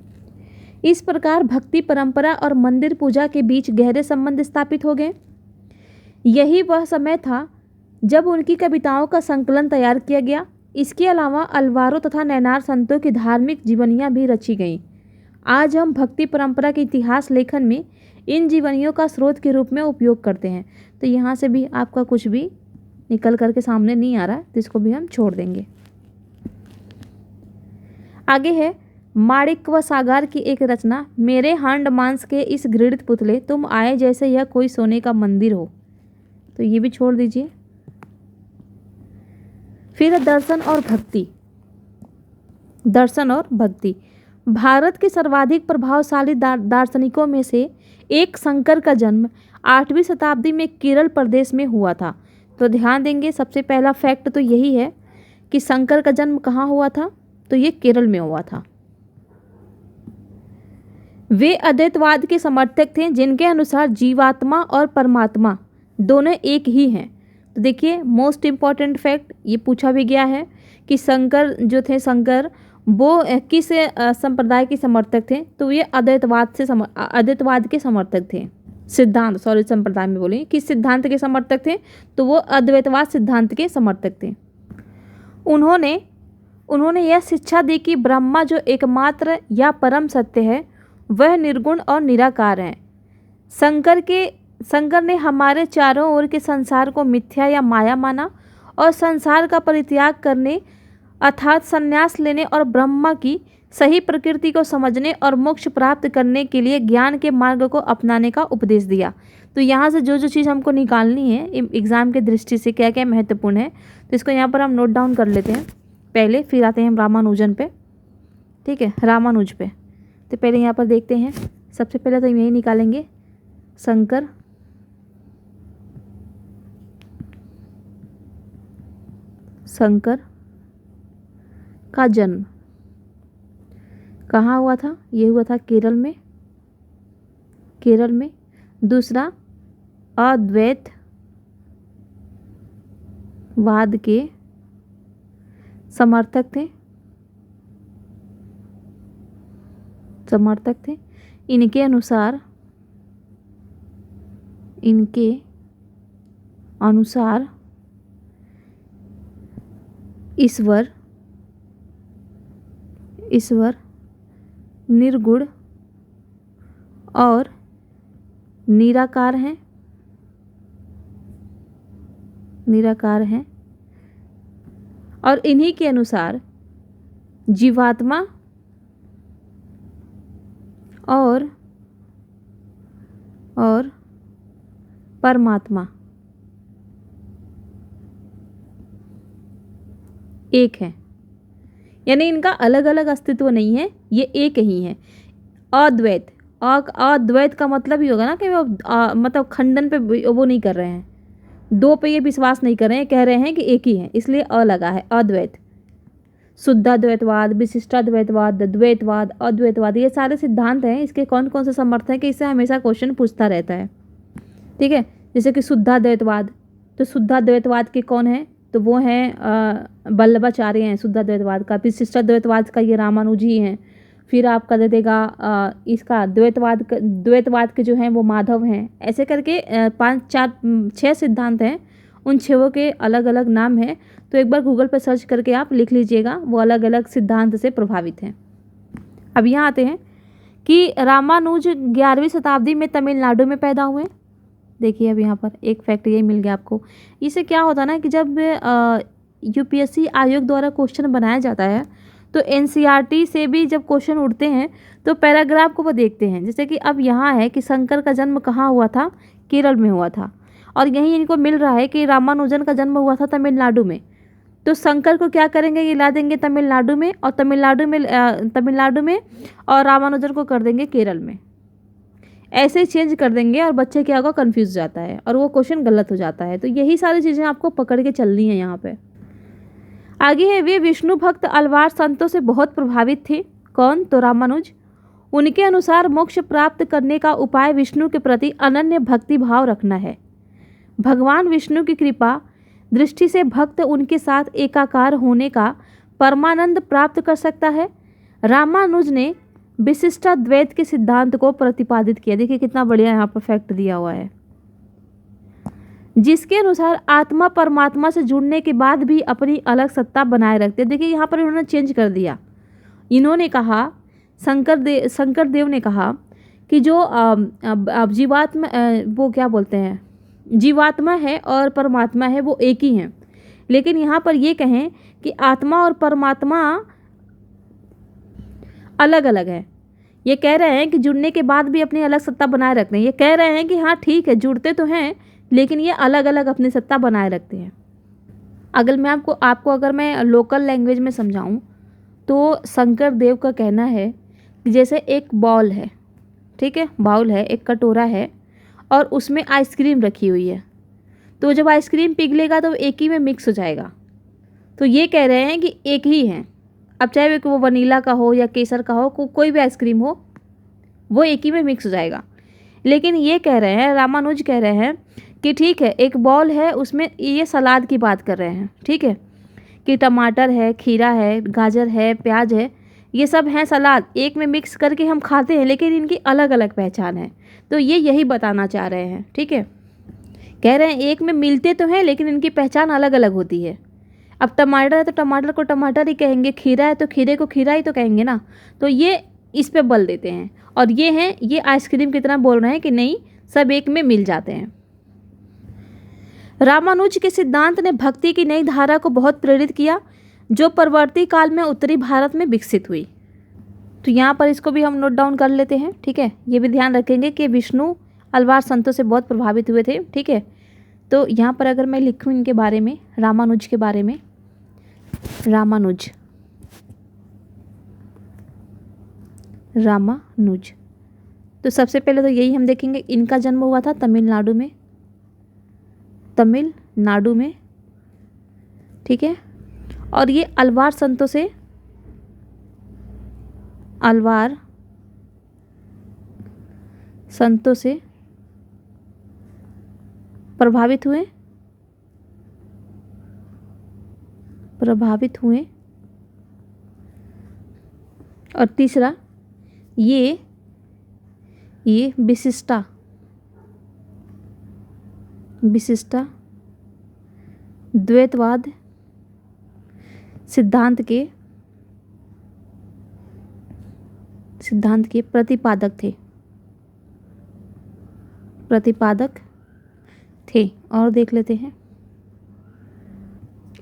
इस प्रकार भक्ति परंपरा और मंदिर पूजा के बीच गहरे संबंध स्थापित हो गए। यही वह समय था जब उनकी कविताओं का संकलन तैयार किया गया। इसके अलावा अलवारों तथा नैनार संतों की धार्मिक जीवनियाँ भी रची गईं। आज हम भक्ति परंपरा के इतिहास लेखन में इन जीवनियों का स्रोत के रूप में उपयोग करते हैं। तो यहाँ से भी आपका कुछ भी निकल करके सामने नहीं आ रहा है, तो इसको भी हम छोड़ देंगे। आगे है माणिक व सागर की एक रचना, मेरे हांड मांस के इस घृणित पुतले, तुम आए जैसे यह कोई सोने का मंदिर हो। तो ये भी छोड़ दीजिए। फिर दर्शन और भक्ति। भारत के सर्वाधिक प्रभावशाली दार्शनिकों में से एक शंकर का जन्म 8वीं शताब्दी में केरल प्रदेश में हुआ था। तो ध्यान देंगे, सबसे पहला फैक्ट तो यही है कि शंकर का जन्म कहाँ हुआ था, तो ये केरल में हुआ था। वे अद्वैतवाद के समर्थक थे जिनके अनुसार जीवात्मा और परमात्मा दोनों एक ही हैं। तो देखिए मोस्ट इम्पॉर्टेंट फैक्ट ये पूछा भी गया है कि शंकर जो थे, शंकर वो किस संप्रदाय के समर्थक थे, तो ये अद्वैतवाद के समर्थक थे। संप्रदाय में बोले किस सिद्धांत के समर्थक थे, तो वो अद्वैतवाद सिद्धांत के समर्थक थे। उन्होंने यह शिक्षा दी कि ब्रह्मा जो एकमात्र या परम सत्य है वह निर्गुण और निराकार है। शंकर ने हमारे चारों ओर के संसार को मिथ्या या माया माना और संसार का परित्याग करने अर्थात संन्यास लेने और ब्रह्मा की सही प्रकृति को समझने और मोक्ष प्राप्त करने के लिए ज्ञान के मार्ग को अपनाने का उपदेश दिया। तो यहाँ से जो चीज़ हमको निकालनी है एग्ज़ाम की दृष्टि से क्या क्या महत्वपूर्ण है, तो इसको यहाँ पर हम नोट डाउन कर लेते हैं पहले, फिर आते हैं हम रामानुजन पे। ठीक है, रामानुज पे। तो पहले यहाँ पर देखते हैं, सबसे पहले तो हम यही निकालेंगे, शंकर का जन्म कहाँ हुआ था, ये हुआ था केरल में। दूसरा अद्वैतवाद के समर्थक थे। इनके अनुसार ईश्वर निर्गुण और निराकार हैं और इन्हीं के अनुसार जीवात्मा और परमात्मा एक है, यानी इनका अलग अलग अस्तित्व नहीं है, ये एक ही है। अद्वैत का मतलब ही होगा ना कि वो मतलब खंडन पे वो नहीं कर रहे हैं, दो पे ये विश्वास नहीं कर रहे हैं, कह रहे हैं कि एक ही है, इसलिए लगा है। अद्वैत, शुद्धाद्वैतवाद, विशिष्टाद्वैतवाद, द्वैतवाद, अद्वैतवाद, ये सारे सिद्धांत हैं। इसके कौन कौन से समर्थन है कि इससे हमेशा क्वेश्चन पूछता रहता है। ठीक है, जैसे कि शुद्धाद्वैतवाद, तो शुद्धाद्वैतवाद के कौन है, तो वो हैं वल्लभाचार्य हैं शुद्धाद्वैतवाद का। विशिष्टाद्वैतवाद का ये रामानुज ही हैं। फिर आपका दे देगा इसका द्वैतवाद के जो हैं वो माधव हैं। ऐसे करके 6 सिद्धांत हैं, उन 6 के अलग अलग नाम हैं। तो एक बार गूगल पर सर्च करके आप लिख लीजिएगा, वो अलग अलग सिद्धांत से प्रभावित हैं। अब यहाँ आते हैं कि रामानुज 11वीं शताब्दी में तमिलनाडु में पैदा हुए। देखिए अब यहाँ पर एक फैक्ट ये मिल गया आपको। इससे क्या होता है ना कि जब यूपीएससी आयोग द्वारा क्वेश्चन बनाया जाता है तो एनसीईआरटी से भी जब क्वेश्चन उठते हैं तो पैराग्राफ को वो देखते हैं। जैसे कि अब यहाँ है कि शंकर का जन्म कहाँ हुआ था, केरल में हुआ था, और यहीं इनको मिल रहा है कि रामानुजन का जन्म हुआ था तमिलनाडु में। तो शंकर को क्या करेंगे, ये ला देंगे तमिलनाडु में, और तमिलनाडु में और रामानुजन को कर देंगे केरल में। ऐसे चेंज कर देंगे और बच्चे क्या होगा, कंफ्यूज जाता है और वो क्वेश्चन गलत हो जाता है। तो यही सारी चीज़ें आपको पकड़ के चलनी है यहाँ पे। आगे है, वे विष्णु भक्त अलवार संतों से बहुत प्रभावित थे। कौन, तो रामानुज। उनके अनुसार मोक्ष प्राप्त करने का उपाय विष्णु के प्रति अनन्य भक्ति भाव रखना है। भगवान विष्णु की कृपा दृष्टि से भक्त उनके साथ एकाकार होने का परमानंद प्राप्त कर सकता है। रामानुज ने विशिष्टाद्वैत के सिद्धांत को प्रतिपादित किया। देखिए कितना बढ़िया यहाँ पर फैक्ट दिया हुआ है, जिसके अनुसार आत्मा परमात्मा से जुड़ने के बाद भी अपनी अलग सत्ता बनाए रखते। देखिए यहाँ पर इन्होंने चेंज कर दिया। इन्होंने कहा, शंकर देव ने कहा कि जो जीवात्मा वो क्या बोलते हैं, जीवात्मा है और परमात्मा है वो एक ही हैं। लेकिन यहाँ पर ये कहें कि आत्मा और परमात्मा अलग अलग है। ये कह रहे हैं कि जुड़ने के बाद भी अपनी अलग सत्ता बनाए रखते हैं। ये कह रहे हैं कि हाँ ठीक है, जुड़ते तो हैं लेकिन ये अलग अलग अपनी सत्ता बनाए रखते हैं। अगर मैं आपको अगर मैं लोकल लैंग्वेज में समझाऊं तो शंकर देव का कहना है कि जैसे एक बॉल है, ठीक है, बाउल है, एक कटोरा है और उसमें आइसक्रीम रखी हुई है। तो जब आइसक्रीम पिघलेगा तो एक ही में मिक्स हो जाएगा। तो ये कह रहे हैं कि एक ही है। अब चाहे वो वनीला का हो या केसर का हो, कोई भी आइसक्रीम हो, वो एक ही में मिक्स हो जाएगा। लेकिन ये कह रहे हैं, रामानुज कह रहे हैं कि ठीक है, एक बॉल है, उसमें ये सलाद की बात कर रहे हैं, ठीक है, कि टमाटर है, खीरा है, गाजर है, प्याज है, ये सब हैं सलाद, एक में मिक्स करके हम खाते हैं, लेकिन इनकी अलग अलग पहचान है। तो ये यही बताना चाह रहे हैं, ठीक है। कह रहे हैं एक में मिलते तो हैं, लेकिन इनकी पहचान अलग अलग होती है। अब टमाटर है तो टमाटर को टमाटर ही कहेंगे, खीरा है तो खीरे को खीरा ही तो कहेंगे ना। तो ये इस पे बल देते हैं। और ये हैं, ये आइसक्रीम की तरह बोल रहे हैं कि नहीं, सब एक में मिल जाते हैं। रामानुज के सिद्धांत ने भक्ति की नई धारा को बहुत प्रेरित किया, जो परवर्ती काल में उत्तरी भारत में विकसित हुई। तो यहाँ पर इसको भी हम नोट डाउन कर लेते हैं, ठीक है। ये भी ध्यान रखेंगे कि विष्णु अलवार संतों से बहुत प्रभावित हुए थे, ठीक है। तो यहाँ पर अगर मैं लिखूँ इनके बारे में, रामानुज के बारे में, रामानुज तो सबसे पहले तो यही हम देखेंगे, इनका जन्म हुआ था तमिलनाडु में, ठीक है। और ये अलवार संतों से प्रभावित हुए। और तीसरा, ये विशिष्टा द्वैतवाद सिद्धांत के प्रतिपादक थे। और देख लेते हैं,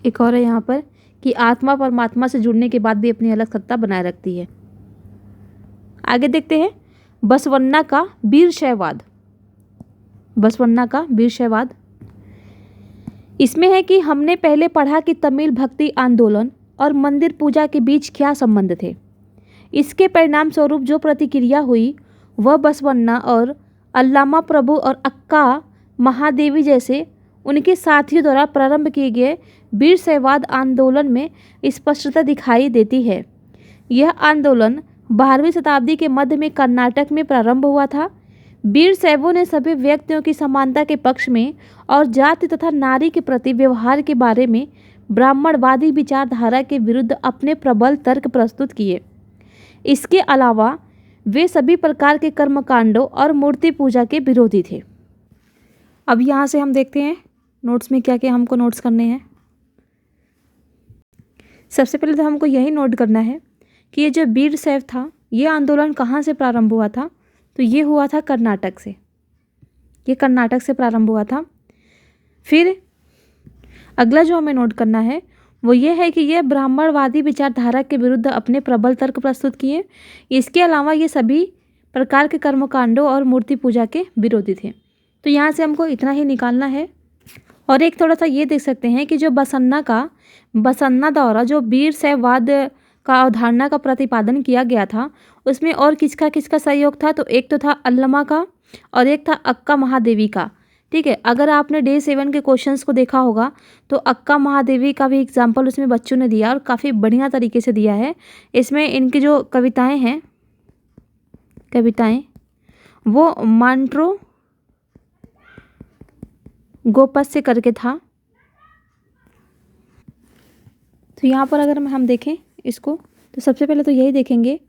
एक और है यहाँ पर कि आत्मा परमात्मा से जुड़ने के बाद भी अपनी अलग सत्ता बनाए रखती है। आगे देखते हैं, बसवन्ना का वीरशैववाद। इसमें है कि हमने पहले पढ़ा कि तमिल भक्ति आंदोलन और मंदिर पूजा के बीच क्या संबंध थे। इसके परिणाम स्वरूप जो प्रतिक्रिया हुई वह बसवन्ना और अल्लामा प्रभु और अक्का महादेवी जैसे उनके साथियों द्वारा प्रारंभ किए गए वीरशैववाद आंदोलन में स्पष्टता दिखाई देती है। यह आंदोलन 12वीं शताब्दी के मध्य में कर्नाटक में प्रारंभ हुआ था। वीरशैवों ने सभी व्यक्तियों की समानता के पक्ष में और जाति तथा नारी के प्रति व्यवहार के बारे में ब्राह्मणवादी विचारधारा के विरुद्ध अपने प्रबल तर्क प्रस्तुत किए। इसके अलावा वे सभी प्रकार के कर्मकांडों और मूर्ति पूजा के विरोधी थे। अब यहाँ से हम देखते हैं नोट्स में क्या क्या हमको नोट्स करने हैं। सबसे पहले तो हमको यही नोट करना है कि ये जो वीरशैव था, ये आंदोलन कहाँ से प्रारंभ हुआ था। तो ये हुआ था कर्नाटक से, ये कर्नाटक से प्रारंभ हुआ था। फिर अगला जो हमें नोट करना है वो ये है कि ये ब्राह्मणवादी विचारधारा के विरुद्ध अपने प्रबल तर्क प्रस्तुत किए। इसके अलावा ये सभी प्रकार के कर्मकांडों और मूर्ति पूजा के विरोधी थे। तो यहाँ से हमको इतना ही निकालना है। और एक थोड़ा सा ये देख सकते हैं कि जो बसन्ना द्वारा जो वीरशैववाद का अवधारणा का प्रतिपादन किया गया था, उसमें और किसका सहयोग था। तो एक तो था अल्लमा का और एक था अक्का महादेवी का, ठीक है। अगर आपने डे 7 के क्वेश्चंस को देखा होगा तो अक्का महादेवी का भी एग्जाम्पल उसमें बच्चों ने दिया और काफ़ी बढ़िया तरीके से दिया है। इसमें इनकी जो कविताएं वो मांट्रो गोपस्य करके था। तो यहाँ पर अगर हम देखें इसको, तो सबसे पहले तो यही देखेंगे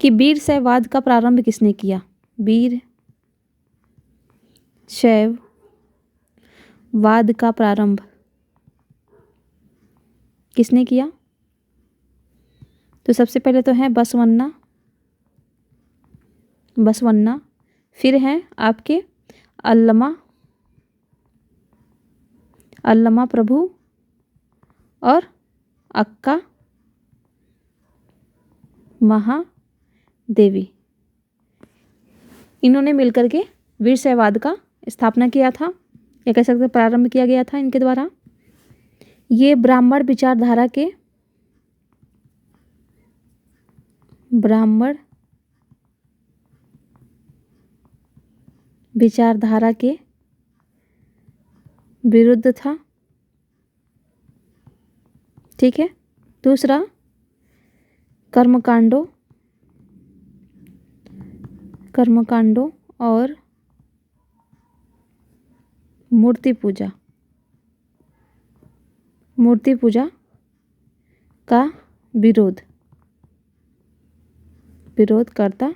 कि वीरशैववाद का प्रारंभ किसने किया। वीरशैववाद का प्रारंभ किसने किया। तो सबसे पहले तो है बसवन्ना, फिर हैं आपके अल्लमा प्रभु और अक्का महादेवी। इन्होंने मिलकर के वीरशैववाद का स्थापना किया था, या कह सकते प्रारंभ किया गया था इनके द्वारा। ये ब्राह्मण विचारधारा के विरुद्ध था। ठीक है। दूसरा कर्मकांडों और मूर्ति पूजा का विरोध करता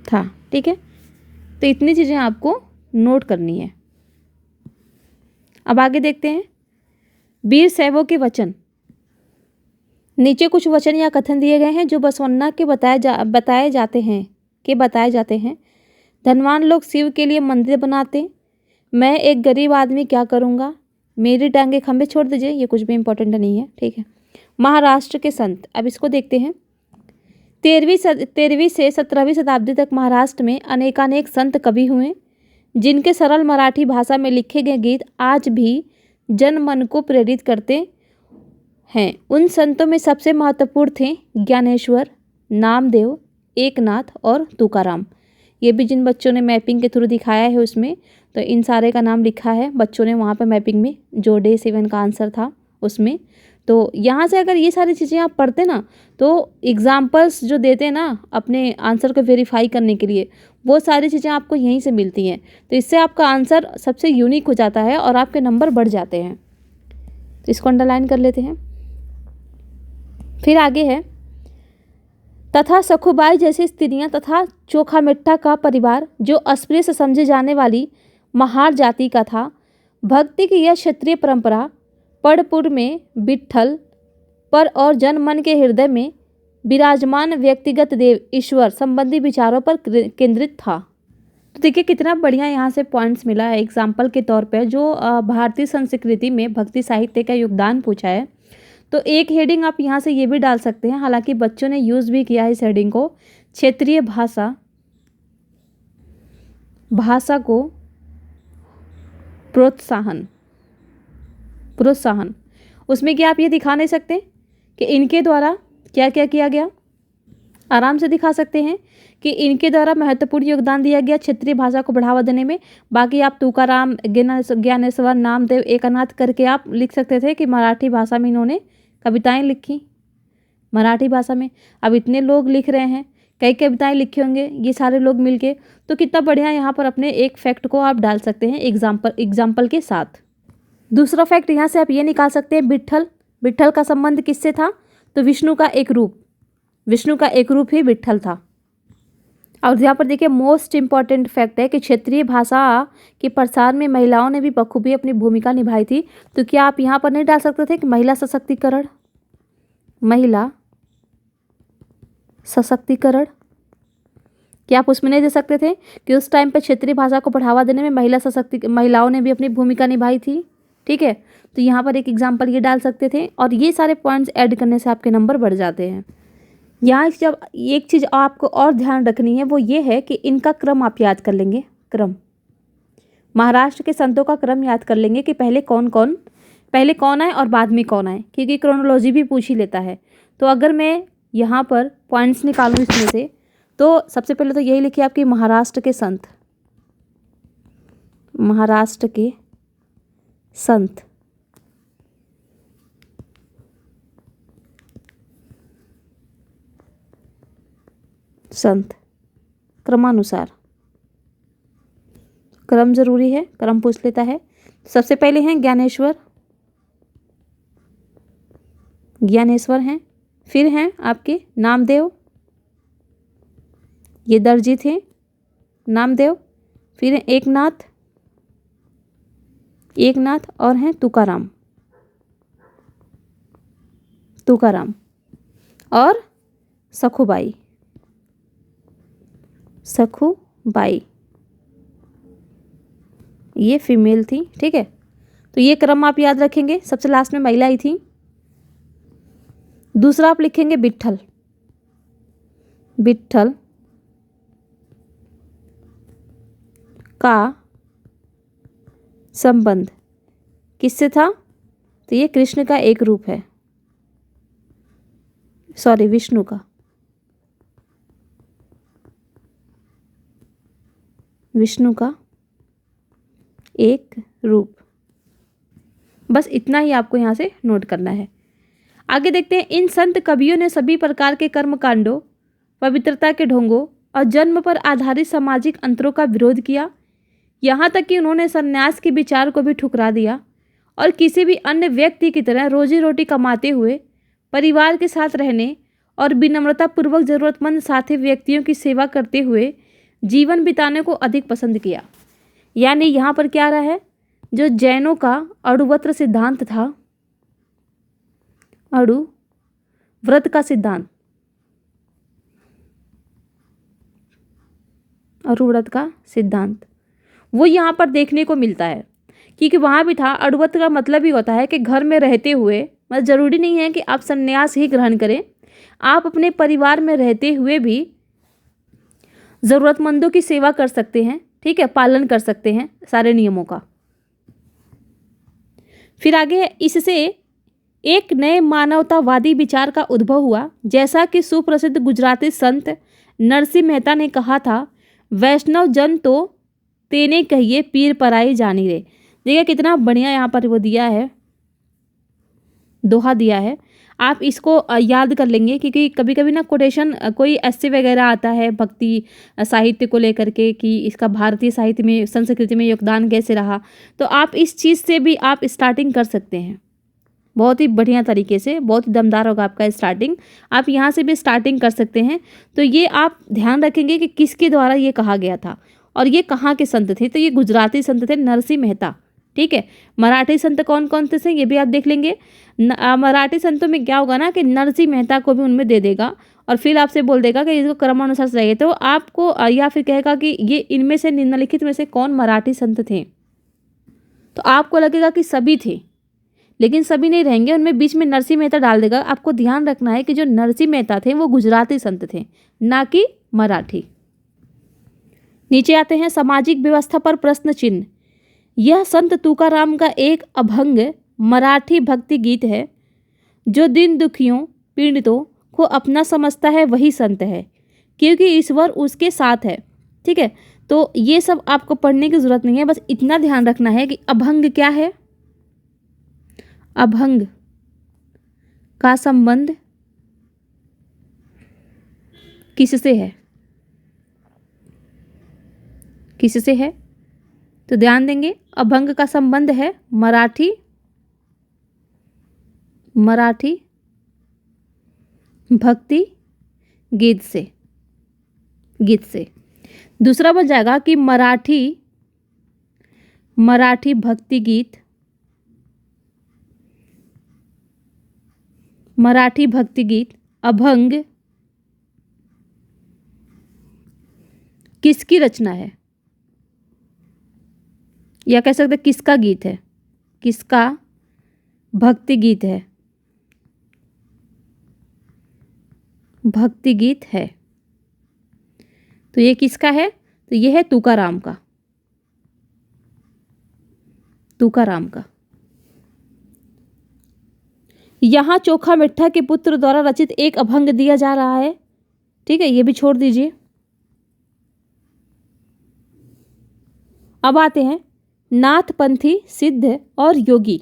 था। ठीक है। तो इतनी चीजें आपको नोट करनी है। अब आगे देखते हैं वीर शैवों के वचन। नीचे कुछ वचन या कथन दिए गए हैं जो बसवन्ना के बताए जाते हैं। धनवान लोग शिव के लिए मंदिर बनाते, मैं एक गरीब आदमी क्या करूँगा, मेरी टांगे खंभे छोड़ दीजिए, ये कुछ भी इंपॉर्टेंट नहीं है। ठीक है। महाराष्ट्र के संत, अब इसको देखते हैं। 13वीं से 17वीं शताब्दी तक महाराष्ट्र में अनेकानेक संत कवि हुए जिनके सरल मराठी भाषा में लिखे गए गीत आज भी जन मन को प्रेरित करते हैं। उन संतों में सबसे महत्वपूर्ण थे ज्ञानेश्वर, नामदेव, एकनाथ और तुकाराम। ये भी जिन बच्चों ने मैपिंग के थ्रू दिखाया है उसमें, तो इन सारे का नाम लिखा है बच्चों ने वहाँ पर मैपिंग में, जो डे 7 का आंसर था उसमें। तो यहाँ से अगर ये सारी चीज़ें आप पढ़ते ना, तो एग्जाम्पल्स जो देते हैं ना अपने आंसर को वेरीफाई करने के लिए, वो सारी चीज़ें आपको यहीं से मिलती हैं। तो इससे आपका आंसर सबसे यूनिक हो जाता है और आपके नंबर बढ़ जाते हैं। तो इसको अंडरलाइन कर लेते हैं। फिर आगे है, तथा सखुबाई जैसी स्त्रियां तथा चोखा मिट्ठा का परिवार जो अस्पृश्य समझे जाने वाली महार जाति का था। भक्ति की यह क्षत्रिय परंपरा पड़पुर में विट्ठल पर और जनमन के हृदय में विराजमान व्यक्तिगत देव ईश्वर संबंधी विचारों पर केंद्रित था। तो देखिए कितना बढ़िया यहाँ से पॉइंट्स मिला है एग्जाम्पल के तौर पर, जो भारतीय संस्कृति में भक्ति साहित्य का योगदान पूछा है। तो एक हेडिंग आप यहाँ से ये भी डाल सकते हैं, हालांकि बच्चों ने यूज़ भी किया है इस हेडिंग को, क्षेत्रीय भाषा को प्रोत्साहन। उसमें क्या आप ये दिखा नहीं सकते कि इनके द्वारा क्या क्या किया गया, आराम से दिखा सकते हैं कि इनके द्वारा महत्वपूर्ण योगदान दिया गया क्षेत्रीय भाषा को बढ़ावा देने में। बाकी आप तुकाराम, ज्ञानेश्वर, नामदेव, एकनाथ करके आप लिख सकते थे कि मराठी भाषा में इन्होंने कविताएं लिखी, मराठी भाषा में। अब इतने लोग लिख रहे हैं, कई कविताएं लिखे होंगे ये सारे लोग मिलके, तो कितना बढ़िया यहाँ पर अपने एक फैक्ट को आप डाल सकते हैं एग्जाम्पल के साथ। दूसरा फैक्ट यहाँ से आप ये निकाल सकते हैं, विट्ठल का संबंध किससे था, तो विष्णु का एक रूप ही विट्ठल था। और यहाँ पर देखिए मोस्ट इंपॉर्टेंट फैक्ट है कि क्षेत्रीय भाषा के प्रसार में महिलाओं ने भी बखूबी अपनी भूमिका निभाई थी। तो क्या आप यहाँ पर नहीं डाल सकते थे कि महिला सशक्तिकरण, क्या आप उसमें नहीं दे सकते थे कि उस टाइम पे क्षेत्रीय भाषा को बढ़ावा देने में महिलाओं ने भी अपनी भूमिका निभाई थी। ठीक है। तो यहाँ पर एक एग्जाम्पल ये डाल सकते थे, और ये सारे पॉइंट्स ऐड करने से आपके नंबर बढ़ जाते हैं। यहाँ जब एक चीज़ आपको और ध्यान रखनी है वो ये है कि इनका क्रम आप याद कर लेंगे, महाराष्ट्र के संतों का क्रम याद कर लेंगे कि पहले कौन आए और बाद में कौन आए, क्योंकि क्रोनोलॉजी भी पूछ ही लेता है। तो अगर मैं यहाँ पर पॉइंट्स निकालूँ इसमें से, तो सबसे पहले तो यही लिखिए आपकी महाराष्ट्र के संत क्रमानुसार, क्रम जरूरी है, क्रम पूछ लेता है। सबसे पहले हैं ज्ञानेश्वर हैं, फिर हैं आपके नामदेव, ये दर्जी थे नामदेव, फिर एकनाथ और हैं तुकाराम और सखुबाई, ये फीमेल थी। ठीक है। तो ये क्रम आप याद रखेंगे। सबसे लास्ट में महिला ही थी। दूसरा आप लिखेंगे विट्ठल का संबंध किससे था, तो ये कृष्ण का एक रूप है, सॉरी विष्णु का एक रूप। बस इतना ही आपको यहाँ से नोट करना है। आगे देखते हैं, इन संत कवियों ने सभी प्रकार के कर्म कांडों, पवित्रता के ढोंगों और जन्म पर आधारित सामाजिक अंतरों का विरोध किया। यहाँ तक कि उन्होंने संन्यास के विचार को भी ठुकरा दिया और किसी भी अन्य व्यक्ति की तरह रोजी रोटी कमाते हुए परिवार के साथ रहने और विनम्रतापूर्वक ज़रूरतमंद साथी व्यक्तियों की सेवा करते हुए जीवन बिताने को अधिक पसंद किया। यानी यहाँ पर क्या आ रहा है, जो जैनों का अणुव्रत सिद्धांत था, अणुव्रत का सिद्धांत, अणुव्रत का सिद्धांत वो यहाँ पर देखने को मिलता है, क्योंकि वहाँ भी था। अणुव्रत का मतलब ही होता है कि घर में रहते हुए, मतलब ज़रूरी नहीं है कि आप संन्यास ही ग्रहण करें, आप अपने परिवार में रहते हुए भी ज़रूरतमंदों की सेवा कर सकते हैं, ठीक है, पालन कर सकते हैं सारे नियमों का। फिर आगे, इससे एक नए मानवतावादी विचार का उद्भव हुआ, जैसा कि सुप्रसिद्ध गुजराती संत नरसिंह मेहता ने कहा था, वैष्णव जन तो तेने कहिए पीर पराई जानी रे। देखिए कितना बढ़िया यहाँ पर वो दिया है, दोहा दिया है। आप इसको याद कर लेंगे, क्योंकि कभी कभी ना कोटेशन कोई ऐसे वगैरह आता है भक्ति साहित्य को लेकर के कि इसका भारतीय साहित्य में, संस्कृति में योगदान कैसे रहा, तो आप इस चीज़ से भी आप स्टार्टिंग कर सकते हैं बहुत ही बढ़िया तरीके से। बहुत ही दमदार होगा आपका स्टार्टिंग, आप यहाँ से भी स्टार्टिंग कर सकते हैं। तो ये आप ध्यान रखेंगे कि किसके द्वारा ये कहा गया था और ये कहाँ के संत थे। तो ये गुजराती संत थे नरसिंह मेहता, ठीक है। मराठी संत कौन कौन से ये भी आप देख लेंगे। मराठी संतों में क्या होगा ना कि नरसिंह मेहता को भी उनमें दे देगा और फिर आपसे बोल देगा कि इसको क्रमानुसार चाहिए, तो आपको या फिर कहेगा कि ये इनमें से निम्नलिखित में से कौन मराठी संत थे, तो आपको लगेगा कि सभी थे, लेकिन सभी नहीं रहेंगे, उनमें बीच में नरसिंह मेहता डाल देगा। आपको ध्यान रखना है कि जो नरसिंह मेहता थे वो गुजराती संत थे, ना कि मराठी। नीचे आते हैं, सामाजिक व्यवस्था पर प्रश्न चिन्ह। यह संत तुकाराम का एक अभंग मराठी भक्ति गीत है। जो दिन दुखियों पीड़ितों को अपना समझता है वही संत है, क्योंकि ईश्वर उसके साथ है, ठीक है। तो ये सब आपको पढ़ने की जरूरत नहीं है, बस इतना ध्यान रखना है कि अभंग क्या है। अभंग का संबंध किससे है, किससे है, तो ध्यान देंगे। अभंग का संबंध है मराठी भक्ति गीत से, दूसरा बन जाएगा कि मराठी भक्ति गीत, मराठी भक्ति गीत अभंग किसकी रचना है, या कह सकते किसका गीत है, किसका भक्ति गीत है, भक्ति गीत है। तो ये किसका है, तो ये है तुकाराम का, तुकाराम का। यहाँ चोखा मिट्ठा के पुत्र द्वारा रचित एक अभंग दिया जा रहा है, ठीक है, ये भी छोड़ दीजिए। अब आते हैं नाथपंथी सिद्ध और योगी,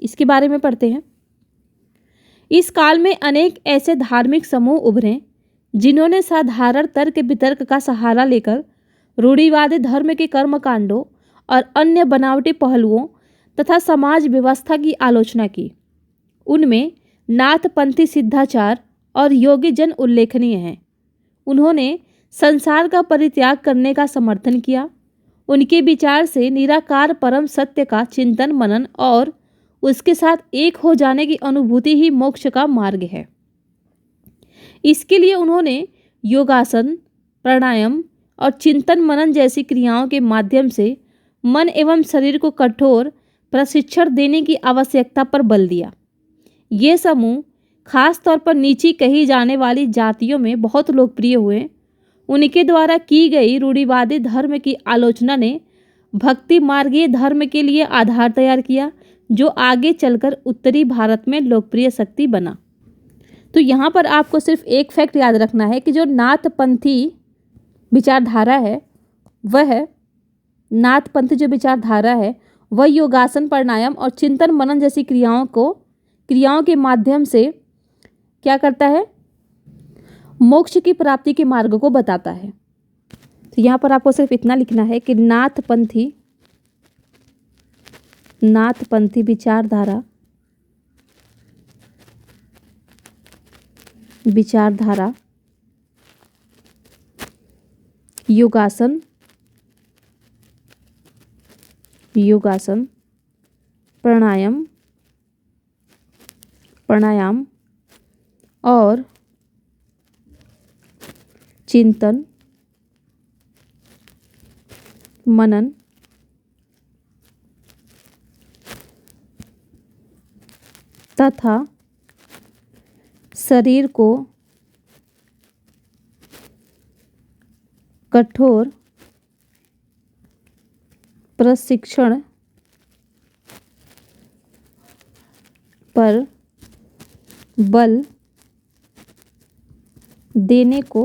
इसके बारे में पढ़ते हैं। इस काल में अनेक ऐसे धार्मिक समूह उभरे जिन्होंने साधारण तर्क वितर्क का सहारा लेकर रूढ़िवादी धर्म के कर्मकांडों और अन्य बनावटी पहलुओं तथा समाज व्यवस्था की आलोचना की। उनमें नाथपंथी सिद्धाचार और योगी जन उल्लेखनीय हैं। उन्होंने संसार का परित्याग करने का समर्थन किया। उनके विचार से निराकार परम सत्य का चिंतन मनन और उसके साथ एक हो जाने की अनुभूति ही मोक्ष का मार्ग है। इसके लिए उन्होंने योगासन, प्राणायाम और चिंतन मनन जैसी क्रियाओं के माध्यम से मन एवं शरीर को कठोर प्रशिक्षण देने की आवश्यकता पर बल दिया। ये समूह खास तौर पर नीची कही जाने वाली जातियों में बहुत लोकप्रिय हुए। उनके द्वारा की गई रूढ़िवादी धर्म की आलोचना ने भक्ति मार्गीय धर्म के लिए आधार तैयार किया, जो आगे चलकर उत्तरी भारत में लोकप्रिय शक्ति बना। तो यहाँ पर आपको सिर्फ एक फैक्ट याद रखना है कि जो नाथपंथी विचारधारा है वह नाथ पंथ जो विचारधारा है वह योगासन, प्राणायाम और चिंतन मनन जैसी क्रियाओं के माध्यम से क्या करता है, मोक्ष की प्राप्ति के मार्ग को बताता है। तो यहाँ पर आपको सिर्फ इतना लिखना है कि नाथपंथी विचारधारा योगासन, प्राणायाम और चिंतन मनन तथा शरीर को कठोर प्रशिक्षण पर बल देने को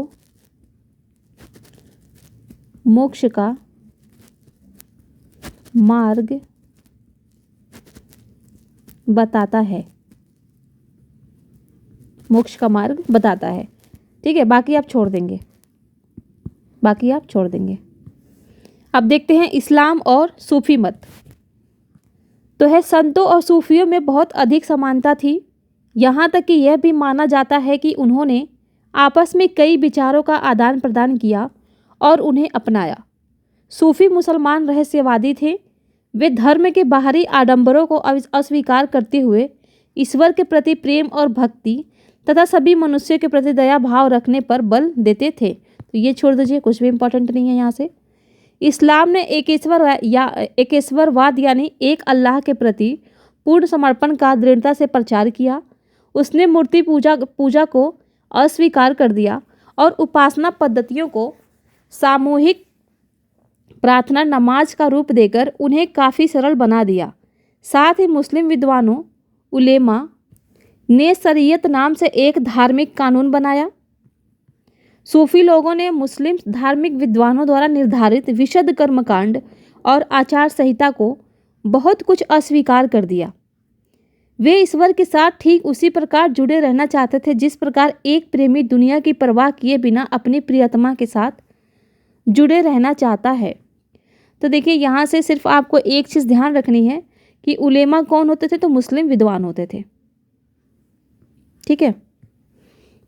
मोक्ष का मार्ग बताता है। मोक्ष का मार्ग बताता है। ठीक है, बाकी आप छोड़ देंगे। अब देखते हैं इस्लाम और सूफी मत। तो है, संतों और सूफियों में बहुत अधिक समानता थी। यहाँ तक कि यह भी माना जाता है कि उन्होंने आपस में कई विचारों का आदान प्रदान किया और उन्हें अपनाया। सूफी मुसलमान रहस्यवादी थे। वे धर्म के बाहरी आडंबरों को अस्वीकार करते हुए ईश्वर के प्रति प्रेम और भक्ति तथा सभी मनुष्यों के प्रति दया भाव रखने पर बल देते थे। तो ये छोड़ दीजिए, कुछ भी इंपॉर्टेंट नहीं है यहाँ से। इस्लाम ने एकेश्वरवाद यानी एक अल्लाह के प्रति पूर्ण समर्पण का दृढ़ता से प्रचार किया। उसने मूर्ति पूजा को अस्वीकार कर दिया और उपासना पद्धतियों को सामूहिक प्रार्थना नमाज का रूप देकर उन्हें काफ़ी सरल बना दिया। साथ ही मुस्लिम विद्वानों उलेमा ने शरीयत नाम से एक धार्मिक कानून बनाया। सूफी लोगों ने मुस्लिम धार्मिक विद्वानों द्वारा निर्धारित विशुद्ध कर्मकांड और आचार संहिता को बहुत कुछ अस्वीकार कर दिया। वे ईश्वर के साथ ठीक उसी प्रकार जुड़े रहना चाहते थे जिस प्रकार एक प्रेमी दुनिया की परवाह किए बिना अपनी प्रियतमा के साथ जुड़े रहना चाहता है। तो देखिए, यहाँ से सिर्फ आपको एक चीज़ ध्यान रखनी है कि उलेमा कौन होते थे, तो मुस्लिम विद्वान होते थे। ठीक है,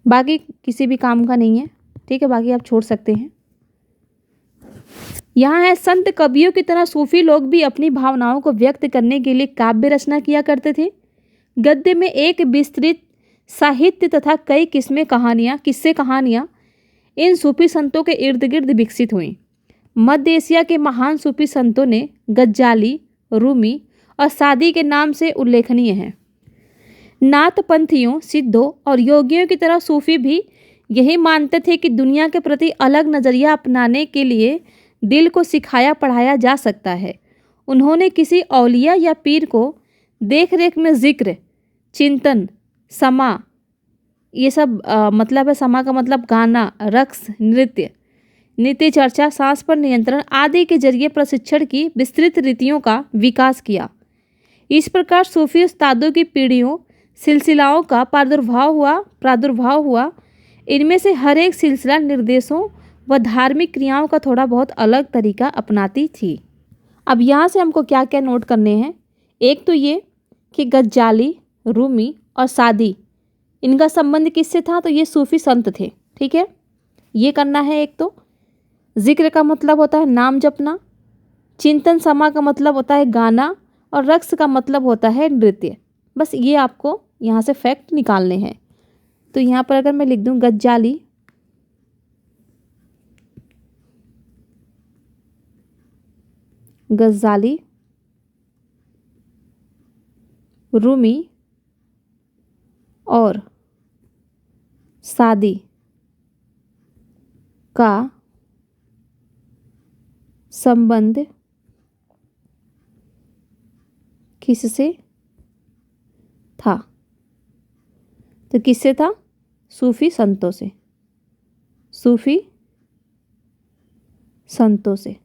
बाकी किसी भी काम का नहीं है। ठीक है, बाकी आप छोड़ सकते हैं। यहाँ है, संत कवियों की तरह सूफी लोग भी अपनी भावनाओं को व्यक्त करने के लिए काव्य रचना किया करते थे। गद्य में एक विस्तृत साहित्य तथा कई किस्से कहानियाँ इन सूफी संतों के इर्द गिर्द विकसित हुई। मध्य एशिया के महान सूफी संतों ने गज्जाली, रूमी और सादी के नाम से उल्लेखनीय हैं। नाथपंथियों, सिद्धों और योगियों की तरह सूफी भी यही मानते थे कि दुनिया के प्रति अलग नज़रिया अपनाने के लिए दिल को सिखाया पढ़ाया जा सकता है। उन्होंने किसी औलिया या पीर को देख रेख में जिक्र, चिंतन, समा, ये सब मतलब है, समा का मतलब गाना, रक्स, नृत्य चर्चा, सांस पर नियंत्रण आदि के जरिए प्रशिक्षण की विस्तृत रीतियों का विकास किया। इस प्रकार सूफी उस्तादों की पीढ़ियों सिलसिलाओं का प्रादुर्भाव हुआ। इनमें से हर एक सिलसिला निर्देशों व धार्मिक क्रियाओं का थोड़ा बहुत अलग तरीका अपनाती थी। अब यहाँ से हमको क्या क्या नोट करने हैं। एक तो ये कि गज्जाली, रूमी और सादी, इनका संबंध किससे था, तो ये सूफी संत थे। ठीक है, ये करना है। एक तो जिक्र का मतलब होता है नाम जपना, चिंतन समा का मतलब होता है गाना और रक्स का मतलब होता है नृत्य। बस ये आपको यहाँ से फैक्ट निकालने हैं। तो यहाँ पर अगर मैं लिख दूँ गज्जाली, रूमी और सादी का संबंध किससे था, तो किससे था, सूफी संतों से।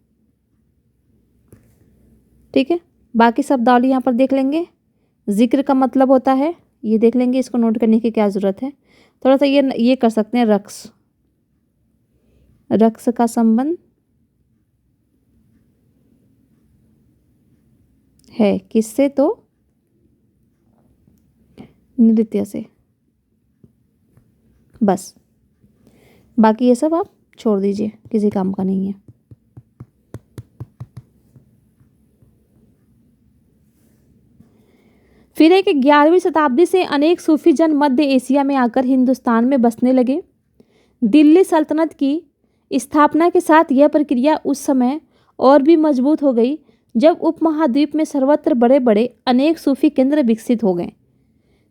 ठीक है। बाकी शब्दावली यहाँ पर देख लेंगे। जिक्र का मतलब होता है, ये देख लेंगे, इसको नोट करने की क्या ज़रूरत है। थोड़ा सा ये कर सकते हैं, रक्स। रक्स का संबंध है किससे? तो नृत्य से। बस, बाकी ये सब आप छोड़ दीजिए, किसी काम का नहीं है। फिर एक 11वीं शताब्दी से अनेक सूफी जन मध्य एशिया में आकर हिंदुस्तान में बसने लगे। दिल्ली सल्तनत की स्थापना के साथ यह प्रक्रिया उस समय और भी मजबूत हो गई जब उपमहाद्वीप में सर्वत्र बड़े बड़े अनेक सूफी केंद्र विकसित हो गए।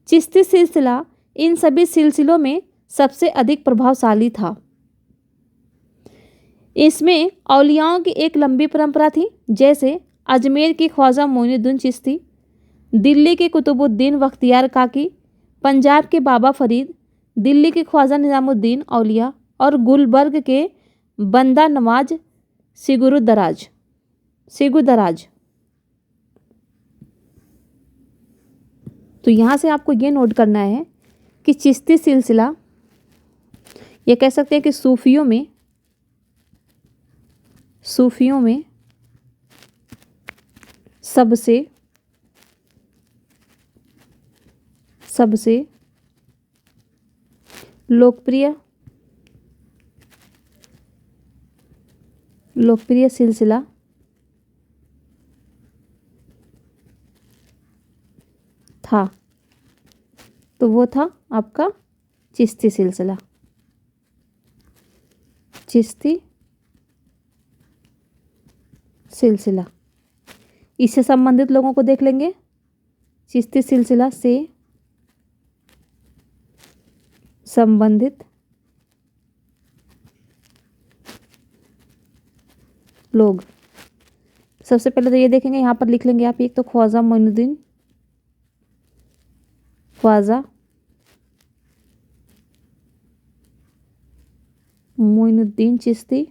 चिश्ती सिलसिला इन सभी सिलसिलों में सबसे अधिक प्रभावशाली था। इसमें औलियाओं की एक लंबी परंपरा थी, जैसे अजमेर की ख्वाजा मोइनुद्दीन चिश्ती, दिल्ली के कुतुबुद्दीन बख्तियार काकी, पंजाब के बाबा फरीद, दिल्ली के ख्वाजा निज़ामुद्दीन औलिया और गुलबर्ग के बंदा नवाज सिगुदराज। तो यहाँ से आपको ये नोट करना है कि चिश्ती सिलसिला, ये कह सकते हैं कि सूफियों में सबसे लोकप्रिय सिलसिला था। तो वो था आपका चिश्ती सिलसिला। इससे संबंधित लोगों को देख लेंगे। चिश्ती सिलसिला से संबंधित लोग, सबसे पहले तो ये देखेंगे, यहाँ पर लिख लेंगे आप, एक तो ख्वाजा मोइनुद्दीन चिश्ती,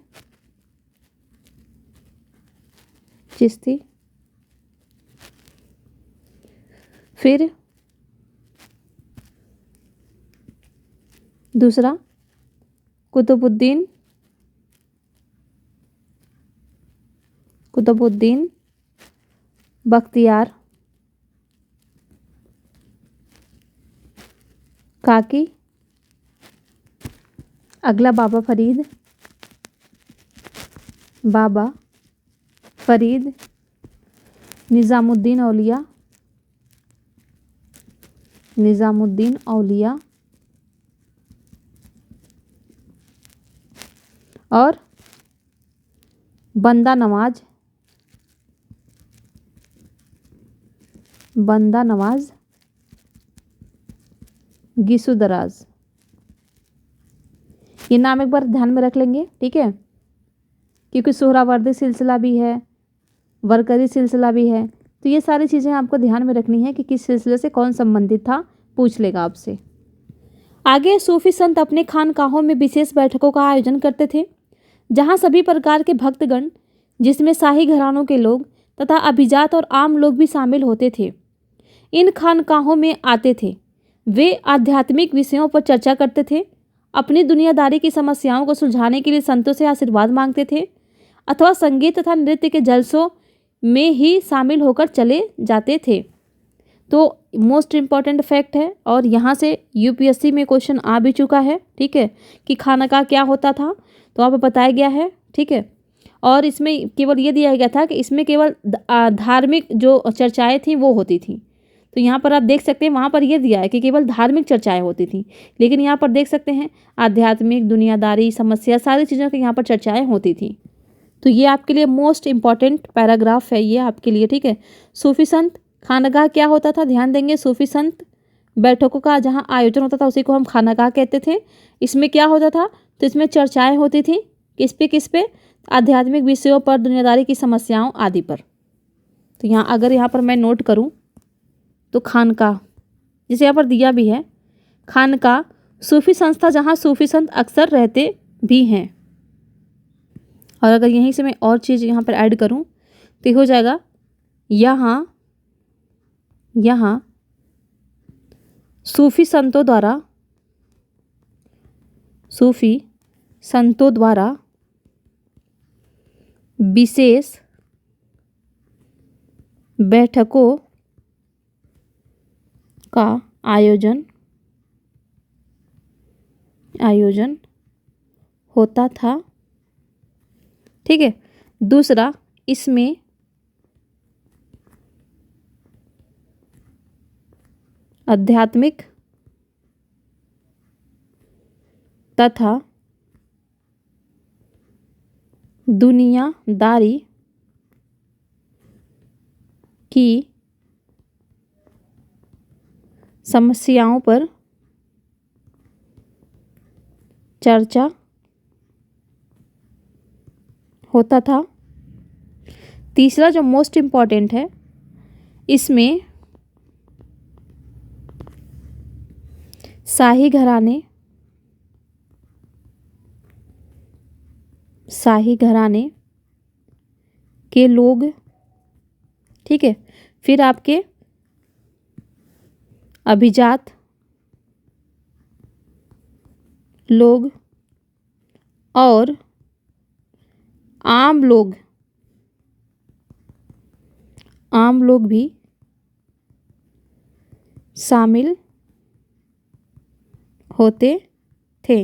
फिर दूसरा कुतुबुद्दीन बख्तियार काकी, अगला बाबा फरीद, निज़ामुद्दीन औलिया और बंदा नवाज गिसुदराज। ये नाम एक बार ध्यान में रख लेंगे, ठीक है, क्योंकि सोहरावर्दी सिलसिला भी है, वरकरी सिलसिला भी है। तो ये सारी चीज़ें आपको ध्यान में रखनी है कि किस सिलसिले से कौन संबंधित था, पूछ लेगा आपसे। आगे सूफी संत अपने खानकाहों में विशेष बैठकों का आयोजन करते थे, जहां सभी प्रकार के भक्तगण, जिसमें शाही घरानों के लोग तथा अभिजात और आम लोग भी शामिल होते थे, इन खानकाहों में आते थे। वे आध्यात्मिक विषयों पर चर्चा करते थे, अपनी दुनियादारी की समस्याओं को सुलझाने के लिए संतों से आशीर्वाद मांगते थे, अथवा संगीत तथा नृत्य के जलसों में ही शामिल होकर चले जाते थे। तो मोस्ट इम्पॉर्टेंट फैक्ट है, और यहाँ से यूपीएससी में क्वेश्चन आ भी चुका है, ठीक है, कि खानका क्या होता था, तो आप बताया गया है, ठीक है। और इसमें केवल ये दिया गया था कि इसमें केवल धार्मिक जो चर्चाएं थी वो होती थी। तो यहाँ पर आप देख सकते हैं, वहाँ पर यह दिया है कि केवल धार्मिक चर्चाएं होती थी, लेकिन यहाँ पर देख सकते हैं आध्यात्मिक, दुनियादारी, समस्या, सारी चीज़ों की यहाँ पर चर्चाएं होती थी। तो ये आपके लिए मोस्ट इम्पॉर्टेंट पैराग्राफ है ये आपके लिए, ठीक है। सूफी संत खानकाह क्या होता था, ध्यान देंगे। सूफी संत बैठकों का जहाँ आयोजन होता था उसी को हम खानकाह कहते थे। इसमें क्या होता था, तो इसमें चर्चाएं होती थी, किस पे, आध्यात्मिक विषयों पर, दुनियादारी की समस्याओं आदि पर। तो यहाँ अगर यहाँ पर मैं नोट करूँ तो खानकाह, जिसे यहाँ पर दिया भी है, खानकाह सूफी संस्था जहाँ सूफी संत अक्सर रहते भी हैं। और अगर यहीं से मैं और चीज़ यहाँ पर ऐड करूँ तो हो जाएगा यहाँ सूफी संतों द्वारा विशेष बैठकों का आयोजन होता था। ठीक है। दूसरा, इसमें आध्यात्मिक तथा दुनियादारी की समस्याओं पर चर्चा होता था। तीसरा जो मोस्ट इम्पॉर्टेंट है, इसमें शाही घराने के लोग, ठीक है, फिर आपके अभिजात लोग और आम लोग भी शामिल होते थे।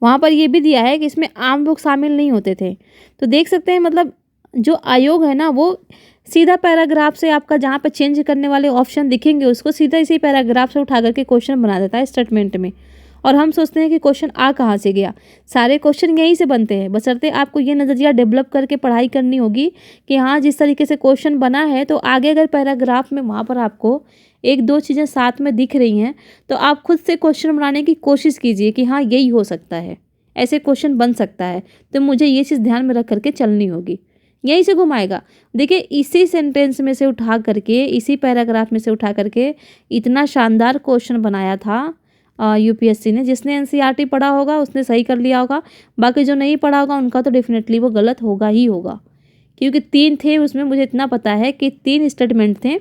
वहाँ पर ये भी दिया है कि इसमें आम लोग शामिल नहीं होते थे। तो देख सकते हैं, मतलब जो आयोग है ना, वो सीधा पैराग्राफ से आपका जहाँ पे चेंज करने वाले ऑप्शन दिखेंगे उसको सीधा इसी पैराग्राफ से उठा करके क्वेश्चन बना देता है स्टेटमेंट में। और हम सोचते हैं कि क्वेश्चन आ कहाँ से गया। सारे क्वेश्चन यहीं से बनते हैं, बशर्ते आपको ये नज़रिया डेवलप करके पढ़ाई करनी होगी कि हाँ, जिस तरीके से क्वेश्चन बना है तो आगे अगर पैराग्राफ में वहाँ पर आपको एक दो चीज़ें साथ में दिख रही हैं तो आप खुद से क्वेश्चन बनाने की कोशिश कीजिए कि हाँ, यही हो सकता है, ऐसे क्वेश्चन बन सकता है, तो मुझे ये चीज़ ध्यान में रख करके चलनी होगी। यहीं से घुमाएगा। देखिए, इसी सेंटेंस में से उठा करके, इसी पैराग्राफ में से उठा करके इतना शानदार क्वेश्चन बनाया था यूपीएससी ने। जिसने एनसीईआरटी पढ़ा होगा उसने सही कर लिया होगा, बाकी जो नहीं पढ़ा होगा उनका तो डेफिनेटली वो गलत होगा ही होगा, क्योंकि 3 थे उसमें। मुझे इतना पता है कि 3 स्टेटमेंट थे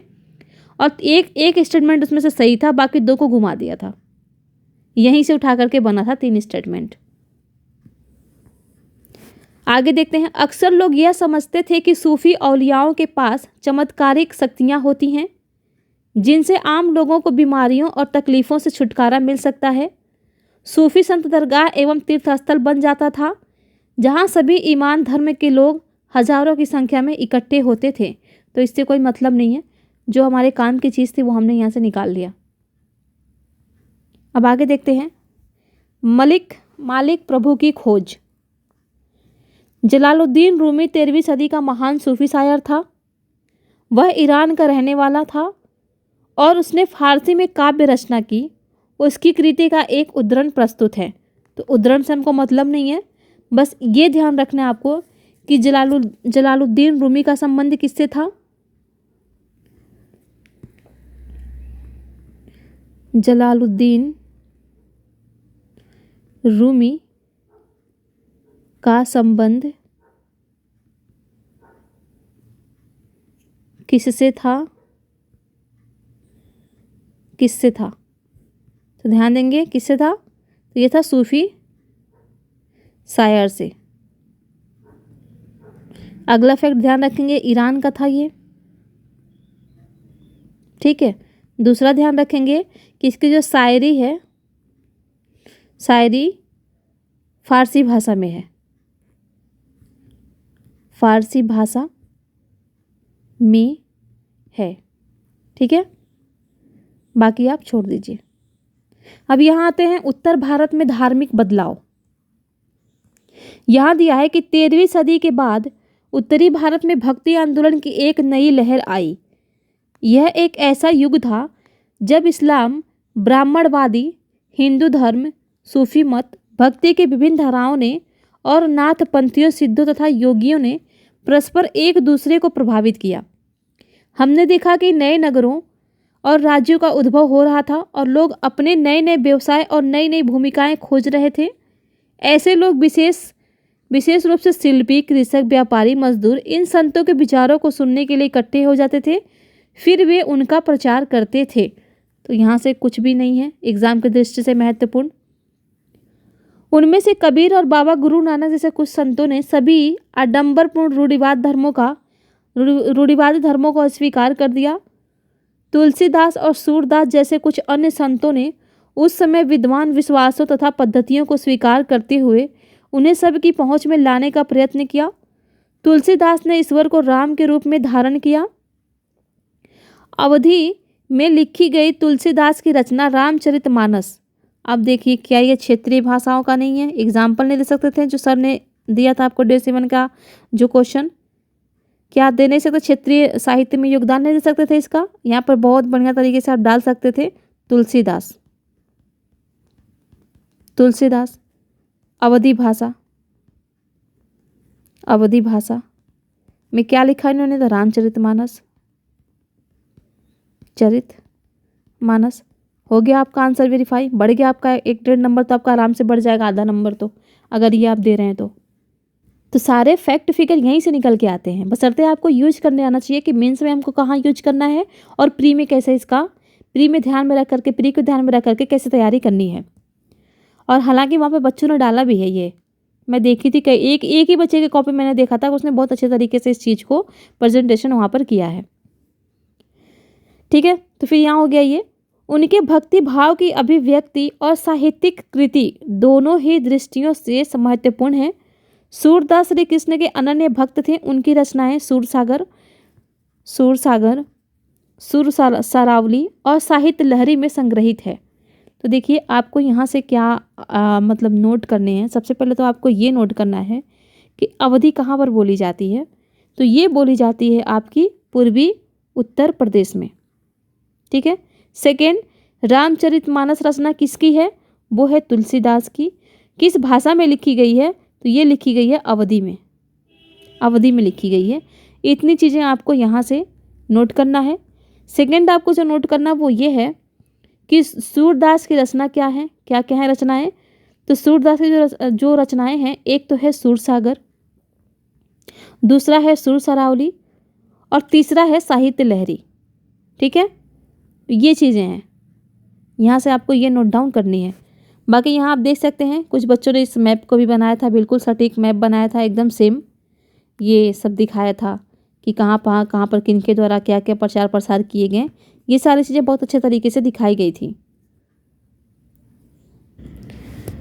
और एक स्टेटमेंट उसमें से सही था, बाकी 2 को घुमा दिया था। यहीं से उठा करके बना था 3 स्टेटमेंट। आगे देखते हैं। अक्सर लोग यह समझते थे कि सूफी औलियाओं के पास चमत्कारिक शक्तियां होती हैं जिनसे आम लोगों को बीमारियों और तकलीफ़ों से छुटकारा मिल सकता है। सूफी संत दरगाह एवं तीर्थस्थल बन जाता था जहां सभी ईमान धर्म के लोग हजारों की संख्या में इकट्ठे होते थे। तो इससे कोई मतलब नहीं है, जो हमारे काम की चीज़ थी वो हमने यहाँ से निकाल लिया। अब आगे देखते हैं। मालिक प्रभु की खोज। जलालुद्दीन रूमी 13वीं सदी का महान सूफी शायर था। वह ईरान का रहने वाला था और उसने फारसी में काव्य रचना की। उसकी कृति का एक उद्धरण प्रस्तुत है। तो उद्धरण से हमको मतलब नहीं है, बस ये ध्यान रखना है आपको कि जलालुद्दीन रूमी का संबंध किससे था। जलालुद्दीन रूमी का संबंध किससे था? तो ध्यान देंगे किससे था, तो ये था सूफी शायर से। अगला फैक्ट ध्यान रखेंगे, ईरान का था ये। ठीक है। दूसरा ध्यान रखेंगे कि इसकी जो शायरी है, शायरी फारसी भाषा में है। फारसी भाषा में है। ठीक है, बाकी आप छोड़ दीजिए। अब यहाँ आते हैं उत्तर भारत में धार्मिक बदलाव। यहाँ दिया है कि 13वीं सदी के बाद उत्तरी भारत में भक्ति आंदोलन की एक नई लहर आई। यह एक ऐसा युग था जब इस्लाम, ब्राह्मणवादी, हिंदू धर्म, सूफी मत, भक्ति की विभिन्न धाराओं ने और नाथपंथियों, सिद्धों तथा योगियों ने परस्पर एक दूसरे को प्रभावित किया। हमने देखा कि नए नगरों और राज्यों का उद्भव हो रहा था और लोग अपने नए नए व्यवसाय और नई नई भूमिकाएं खोज रहे थे। ऐसे लोग विशेष विशेष रूप से शिल्पी, कृषक, व्यापारी, मजदूर इन संतों के विचारों को सुनने के लिए इकट्ठे हो जाते थे, फिर वे उनका प्रचार करते थे। तो यहाँ से कुछ भी नहीं है एग्जाम की दृष्टि से महत्वपूर्ण। उनमें से कबीर और बाबा गुरु नानक जैसे कुछ संतों ने सभी आडंबरपूर्ण रूढ़िवादी धर्मों को अस्वीकार कर दिया। तुलसीदास और सूरदास जैसे कुछ अन्य संतों ने उस समय विद्वान विश्वासों तथा पद्धतियों को स्वीकार करते हुए उन्हें सबकी पहुंच में लाने का प्रयत्न किया। तुलसीदास ने ईश्वर को राम के रूप में धारण किया। अवधि में लिखी गई तुलसीदास की रचना रामचरितमानस, अब देखिए क्या ये क्षेत्रीय भाषाओं का नहीं है? एग्जाम्पल नहीं दे सकते थे जो सर ने दिया था आपको डे 7 का जो क्वेश्चन, क्या आप दे नहीं सकते? क्षेत्रीय साहित्य में योगदान नहीं दे सकते थे इसका? यहाँ पर बहुत बढ़िया तरीके से आप डाल सकते थे तुलसीदास। अवधी भाषा में क्या लिखा इन्होंने? तो रामचरितमानस, हो गया आपका आंसर वेरीफाई। बढ़ गया आपका 1.5 नंबर, तो आपका आराम से बढ़ जाएगा आधा नंबर, तो अगर ये आप दे रहे हैं तो सारे फैक्ट फिगर यहीं से निकल के आते हैं। बशर्ते आपको यूज करने आना चाहिए कि मेंस में हमको कहाँ यूज करना है और प्री में कैसे इसका प्री को ध्यान में रख करके कैसे तैयारी करनी है। और हालांकि वहाँ पे बच्चों ने डाला भी है, ये मैं देखी थी, कई एक ही बच्चे के कॉपी मैंने देखा था, उसने बहुत अच्छे तरीके से इस चीज़ को प्रेजेंटेशन वहाँ पर किया है। ठीक है, तो फिर यहाँ हो गया ये। उनके भक्ति भाव की अभिव्यक्ति और साहित्यिक कृति दोनों ही दृष्टियों से महत्वपूर्ण है। सूरदास श्री कृष्ण के अनन्य भक्त थे। उनकी रचनाएं सुर सारावली और साहित्य लहरी में संग्रहित है। तो देखिए आपको यहाँ से क्या मतलब नोट करने हैं। सबसे पहले तो आपको ये नोट करना है कि अवधि कहाँ पर बोली जाती है। तो ये बोली जाती है आपकी पूर्वी उत्तर प्रदेश में। ठीक है। सेकेंड, रामचरितमानस रचना किसकी है? वो है तुलसीदास की। किस भाषा में लिखी गई है? तो ये लिखी गई है अवधी में लिखी गई है। इतनी चीज़ें आपको यहाँ से नोट करना है। सेकेंड आपको जो नोट करना वो ये है कि सूरदास की रचना क्या है, क्या क्या है रचनाएं। तो सूरदास की जो रचनाएं हैं, एक तो है सूरसागर, दूसरा है सुर सरावली और तीसरा है साहित्य लहरी। ठीक है, ये चीज़ें हैं, यहाँ से आपको ये नोट डाउन करनी है। बाकी यहाँ आप देख सकते हैं कुछ बच्चों ने इस मैप को भी बनाया था, बिल्कुल सटीक मैप बनाया था, एकदम सेम ये सब दिखाया था कि कहाँ पर किनके द्वारा क्या क्या प्रचार प्रसार किए गए। ये सारी चीज़ें बहुत अच्छे तरीके से दिखाई गई थी।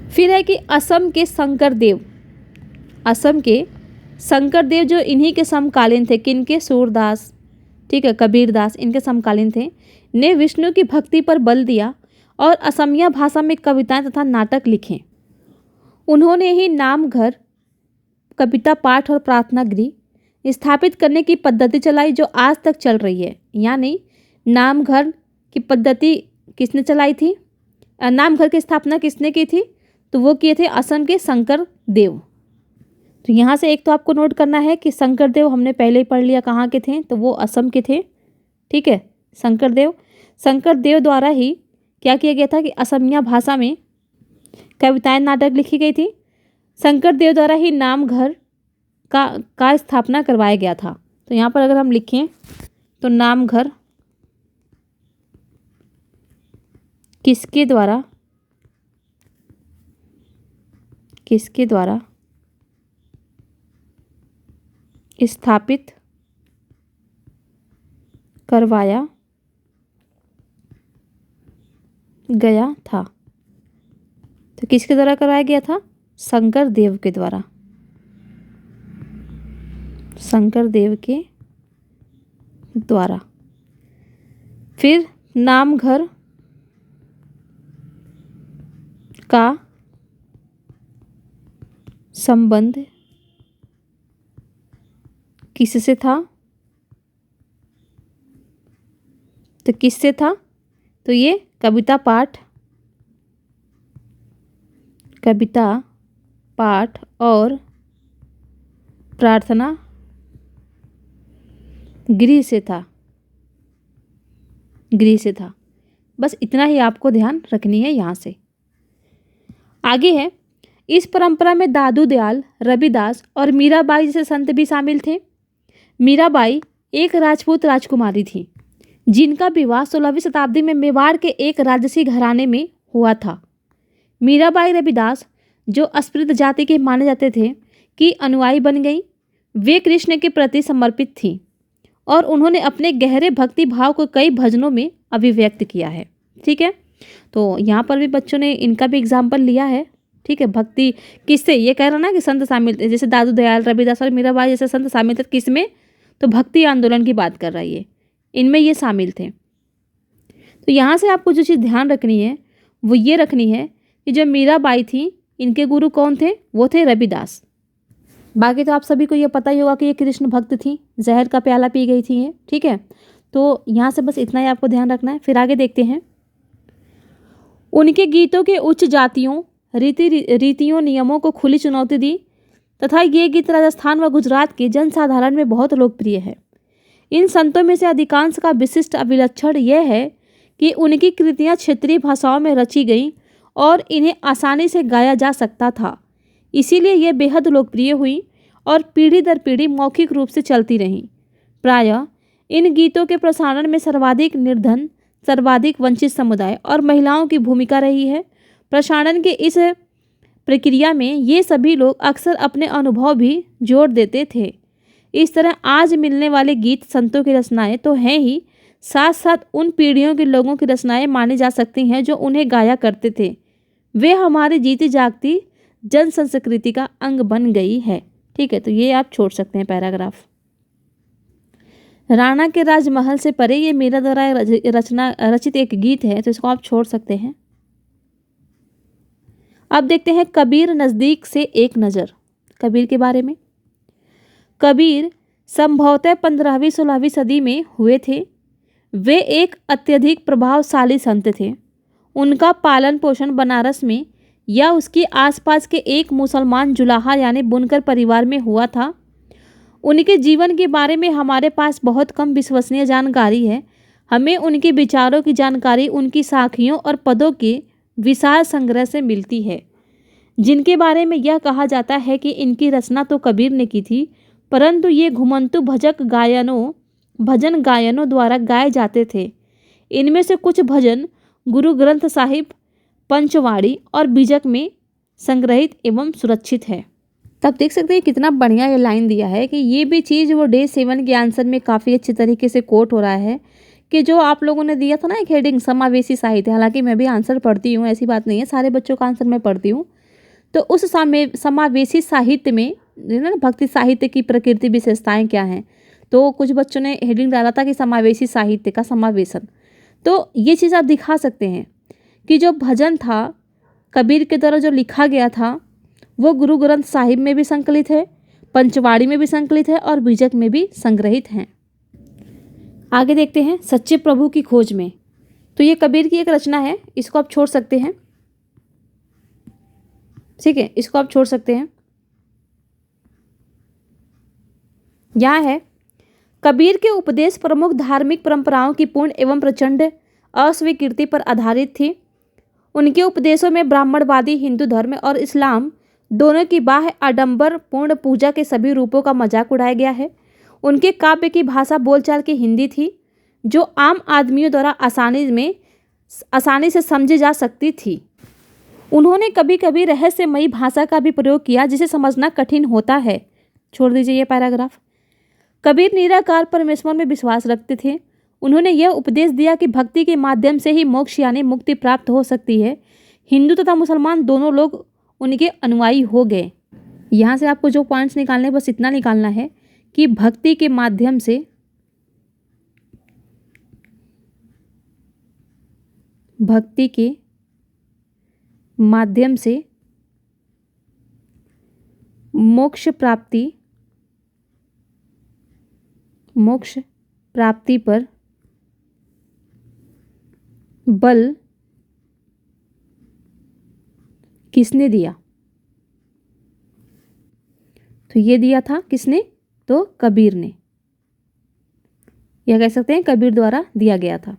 फिर है कि असम के शंकरदेव जो इन्हीं के समकालीन थे, किनके? सूरदास, ठीक है, कबीरदास, इनके समकालीन थे, ने विष्णु की भक्ति पर बल दिया और असमिया भाषा में कविताएं तथा नाटक लिखे। उन्होंने ही नामघर, कविता पाठ और प्रार्थना गृह स्थापित करने की पद्धति चलाई जो आज तक चल रही है। यानी नामघर की पद्धति किसने चलाई थी? नामघर की स्थापना किसने की थी? तो वो किए थे असम के शंकरदेव। तो यहाँ से एक तो आपको नोट करना है कि शंकरदेव हमने पहले ही पढ़ लिया कहाँ के थे, तो वो असम के थे। ठीक है, शंकरदेव द्वारा ही क्या किया गया था कि असमिया भाषा में कविताएं नाटक लिखी गई थी। शंकरदेव द्वारा ही नामघर का स्थापना करवाया गया था। तो यहाँ पर अगर हम लिखें तो नामघर किसके द्वारा स्थापित करवाया गया था? तो किसके द्वारा करवाया गया था? शंकरदेव के द्वारा। फिर नामघर का संबंध किससे था? तो किससे था? तो ये कविता पाठ और प्रार्थना गृह से था। बस इतना ही आपको ध्यान रखनी है। यहाँ से आगे है, इस परंपरा में दादू दयाल, रविदास और मीराबाई जैसे संत भी शामिल थे। मीराबाई एक राजपूत राजकुमारी थी जिनका विवाह 16वीं शताब्दी में मेवाड़ के एक राजसी घराने में हुआ था। मीराबाई रविदास, जो अस्पृश्य जाति के माने जाते थे, की अनुयायी बन गई। वे कृष्ण के प्रति समर्पित थीं और उन्होंने अपने गहरे भक्ति भाव को कई भजनों में अभिव्यक्त किया है। ठीक है, तो यहाँ पर भी बच्चों ने इनका भी एग्जाम्पल लिया है। ठीक है, भक्ति किससे, ये कह रहा ना कि संत शामिल थे, जैसे दादू दयाल, रविदास और मीराबाई जैसे संत शामिल थे। किस में? तो भक्ति आंदोलन की बात कर रहा है ये, इनमें ये शामिल थे। तो यहाँ से आपको जो चीज़ ध्यान रखनी है वो ये रखनी है कि जो मीराबाई थी, इनके गुरु कौन थे? वो थे रविदास। बाकी तो आप सभी को ये पता ही होगा कि ये कृष्ण भक्त थी, जहर का प्याला पी गई थी ये। ठीक है, तो यहाँ से बस इतना ही आपको ध्यान रखना है। फिर आगे देखते हैं। उनके गीतों के उच्च जातियों, रीतियों, नियमों को खुली चुनौती दी तथा ये गीत राजस्थान व गुजरात के जनसाधारण में बहुत लोकप्रिय है। इन संतों में से अधिकांश का विशिष्ट अभिलक्षण यह है कि उनकी कृतियाँ क्षेत्रीय भाषाओं में रची गईं और इन्हें आसानी से गाया जा सकता था। इसीलिए ये बेहद लोकप्रिय हुई और पीढ़ी दर पीढ़ी मौखिक रूप से चलती रहीं। प्रायः इन गीतों के प्रसारण में सर्वाधिक निर्धन, सर्वाधिक वंचित समुदाय और महिलाओं की भूमिका रही है। प्रसारण के इस प्रक्रिया में ये सभी लोग अक्सर अपने अनुभव भी जोड़ देते थे। इस तरह आज मिलने वाले गीत संतों की रचनाएं तो हैं ही, साथ साथ उन पीढ़ियों के लोगों की रचनाएं मानी जा सकती हैं जो उन्हें गाया करते थे। वे हमारी जीती जागती जन संस्कृति का अंग बन गई है। ठीक है, तो ये आप छोड़ सकते हैं पैराग्राफ। राणा के राजमहल से परे ये मीरा द्वारा रचित एक गीत है, तो इसको आप छोड़ सकते हैं। अब देखते हैं कबीर नज़दीक से एक नज़र। कबीर के बारे में। कबीर संभवतः 15वीं 16वीं सदी में हुए थे। वे एक अत्यधिक प्रभावशाली संत थे। उनका पालन पोषण बनारस में या उसके आसपास के एक मुसलमान जुलाहा यानी बुनकर परिवार में हुआ था। उनके जीवन के बारे में हमारे पास बहुत कम विश्वसनीय जानकारी है। हमें उनके विचारों की जानकारी उनकी साखियों और पदों के विशाल संग्रह से मिलती है, जिनके बारे में यह कहा जाता है कि इनकी रचना तो कबीर ने की थी, परंतु ये घुमंतु भजन गायनों द्वारा गाए जाते थे। इनमें से कुछ भजन गुरु ग्रंथ साहिब, पंचवाड़ी और बीजक में संग्रहित एवं सुरक्षित है। तब देख सकते हैं कितना बढ़िया ये लाइन दिया है कि ये भी चीज़ वो डे 7 के आंसर में काफ़ी अच्छे तरीके से कोट हो रहा है कि जो आप लोगों ने दिया था ना एक हेडिंग समावेशी साहित्य। हालांकि मैं भी आंसर पढ़ती हूँ, ऐसी बात नहीं है, सारे बच्चों का आंसर मैं पढ़ती हूँ। तो उस समावेशी साहित्य में ना भक्ति साहित्य की प्रकृति विशेषताएं क्या हैं, तो कुछ बच्चों ने हेडिंग डाला था कि समावेशी साहित्य का समावेशन। तो ये चीज़ आप दिखा सकते हैं कि जो भजन था कबीर के द्वारा जो लिखा गया था वो गुरु ग्रंथ साहिब में भी संकलित है, पंचवाड़ी में भी संकलित है और बीजक में भी संग्रहित हैं। आगे देखते हैं सच्चे प्रभु की खोज में। तो ये कबीर की एक रचना है, इसको आप छोड़ सकते हैं। ठीक है, इसको आप छोड़ सकते हैं। यहाँ है कबीर के उपदेश प्रमुख धार्मिक परंपराओं की पूर्ण एवं प्रचंड अस्वीकृति पर आधारित थी। उनके उपदेशों में ब्राह्मणवादी हिंदू धर्म और इस्लाम दोनों की बाह्य आडंबर पूर्ण पूजा के सभी रूपों का मजाक उड़ाया गया है। उनके काव्य की भाषा बोलचाल की हिंदी थी जो आम आदमियों द्वारा आसानी से समझी जा सकती थी। उन्होंने कभी कभी रहस्यमयी भाषा का भी प्रयोग किया जिसे समझना कठिन होता है। छोड़ दीजिए ये पैराग्राफ। कबीर निराकार परमेश्वर में विश्वास रखते थे। उन्होंने यह उपदेश दिया कि भक्ति के माध्यम से ही मोक्ष यानी मुक्ति प्राप्त हो सकती है। हिंदू तथा मुसलमान दोनों लोग उनके अनुयायी हो गए। यहाँ से आपको जो पॉइंट्स निकालने बस इतना निकालना है कि भक्ति के माध्यम से मोक्ष प्राप्ति पर बल किसने दिया? तो ये दिया था किसने? तो कबीर ने। यह कह सकते हैं कबीर द्वारा दिया गया था।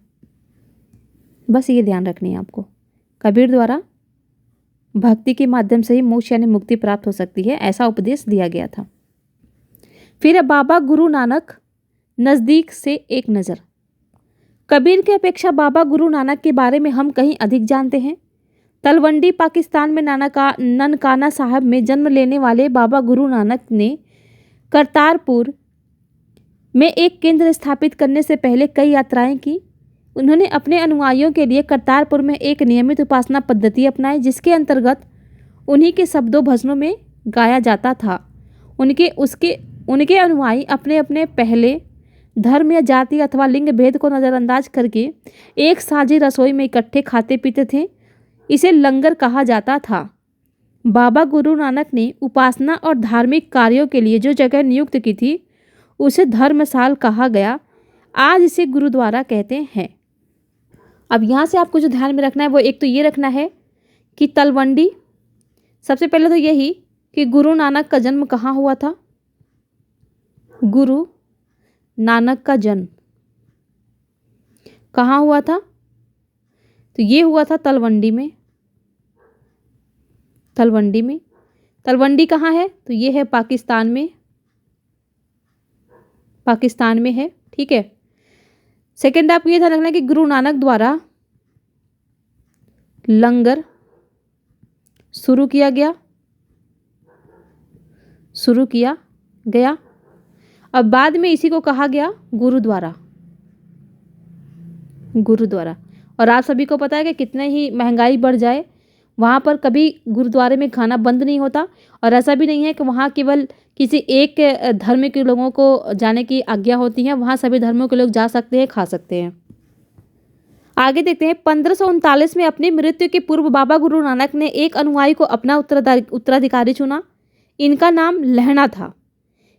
बस ये ध्यान रखनी है आपको, कबीर द्वारा भक्ति के माध्यम से ही मोक्ष यानी मुक्ति प्राप्त हो सकती है, ऐसा उपदेश दिया गया था। फिर बाबा गुरु नानक नज़दीक से एक नज़र। कबीर की अपेक्षा बाबा गुरु नानक के बारे में हम कहीं अधिक जानते हैं। तलवंडी पाकिस्तान में ननकाना साहब में जन्म लेने वाले बाबा गुरु नानक ने करतारपुर में एक केंद्र स्थापित करने से पहले कई यात्राएं की। उन्होंने अपने अनुयायियों के लिए करतारपुर में एक नियमित उपासना पद्धति अपनाई, जिसके अंतर्गत उन्हीं के शब्दों भजनों में गाया जाता था। उनके अनुयायी अपने अपने पहले धर्म या जाति अथवा लिंग भेद को नज़रअंदाज करके एक साझी रसोई में इकट्ठे खाते पीते थे। इसे लंगर कहा जाता था। बाबा गुरु नानक ने उपासना और धार्मिक कार्यों के लिए जो जगह नियुक्त की थी उसे धर्मशाल कहा गया। आज इसे गुरुद्वारा कहते हैं। अब यहाँ से आपको जो ध्यान में रखना है वो एक तो ये रखना है कि तलवंडी, सबसे पहले तो यही कि गुरु नानक का जन्म कहाँ हुआ था। गुरु नानक का जन्म कहाँ हुआ था, तो ये हुआ था तलवंडी में। तलवंडी कहाँ है, तो ये है पाकिस्तान में है, ठीक है। सेकंड आपको ये ध्यान रखना है कि गुरु नानक द्वारा लंगर शुरू किया गया। अब बाद में इसी को कहा गया गुरुद्वारा। और आप सभी को पता है कि कितने ही महंगाई बढ़ जाए वहाँ पर कभी गुरुद्वारे में खाना बंद नहीं होता। और ऐसा भी नहीं है कि वहाँ केवल किसी एक धर्म के लोगों को जाने की आज्ञा होती है, वहाँ सभी धर्मों के लोग जा सकते हैं, खा सकते हैं। आगे देखते हैं। 1539 में अपनी मृत्यु के पूर्व बाबा गुरु नानक ने एक अनुयायी को अपना उत्तराधिकारी चुना। इनका नाम लहणा था,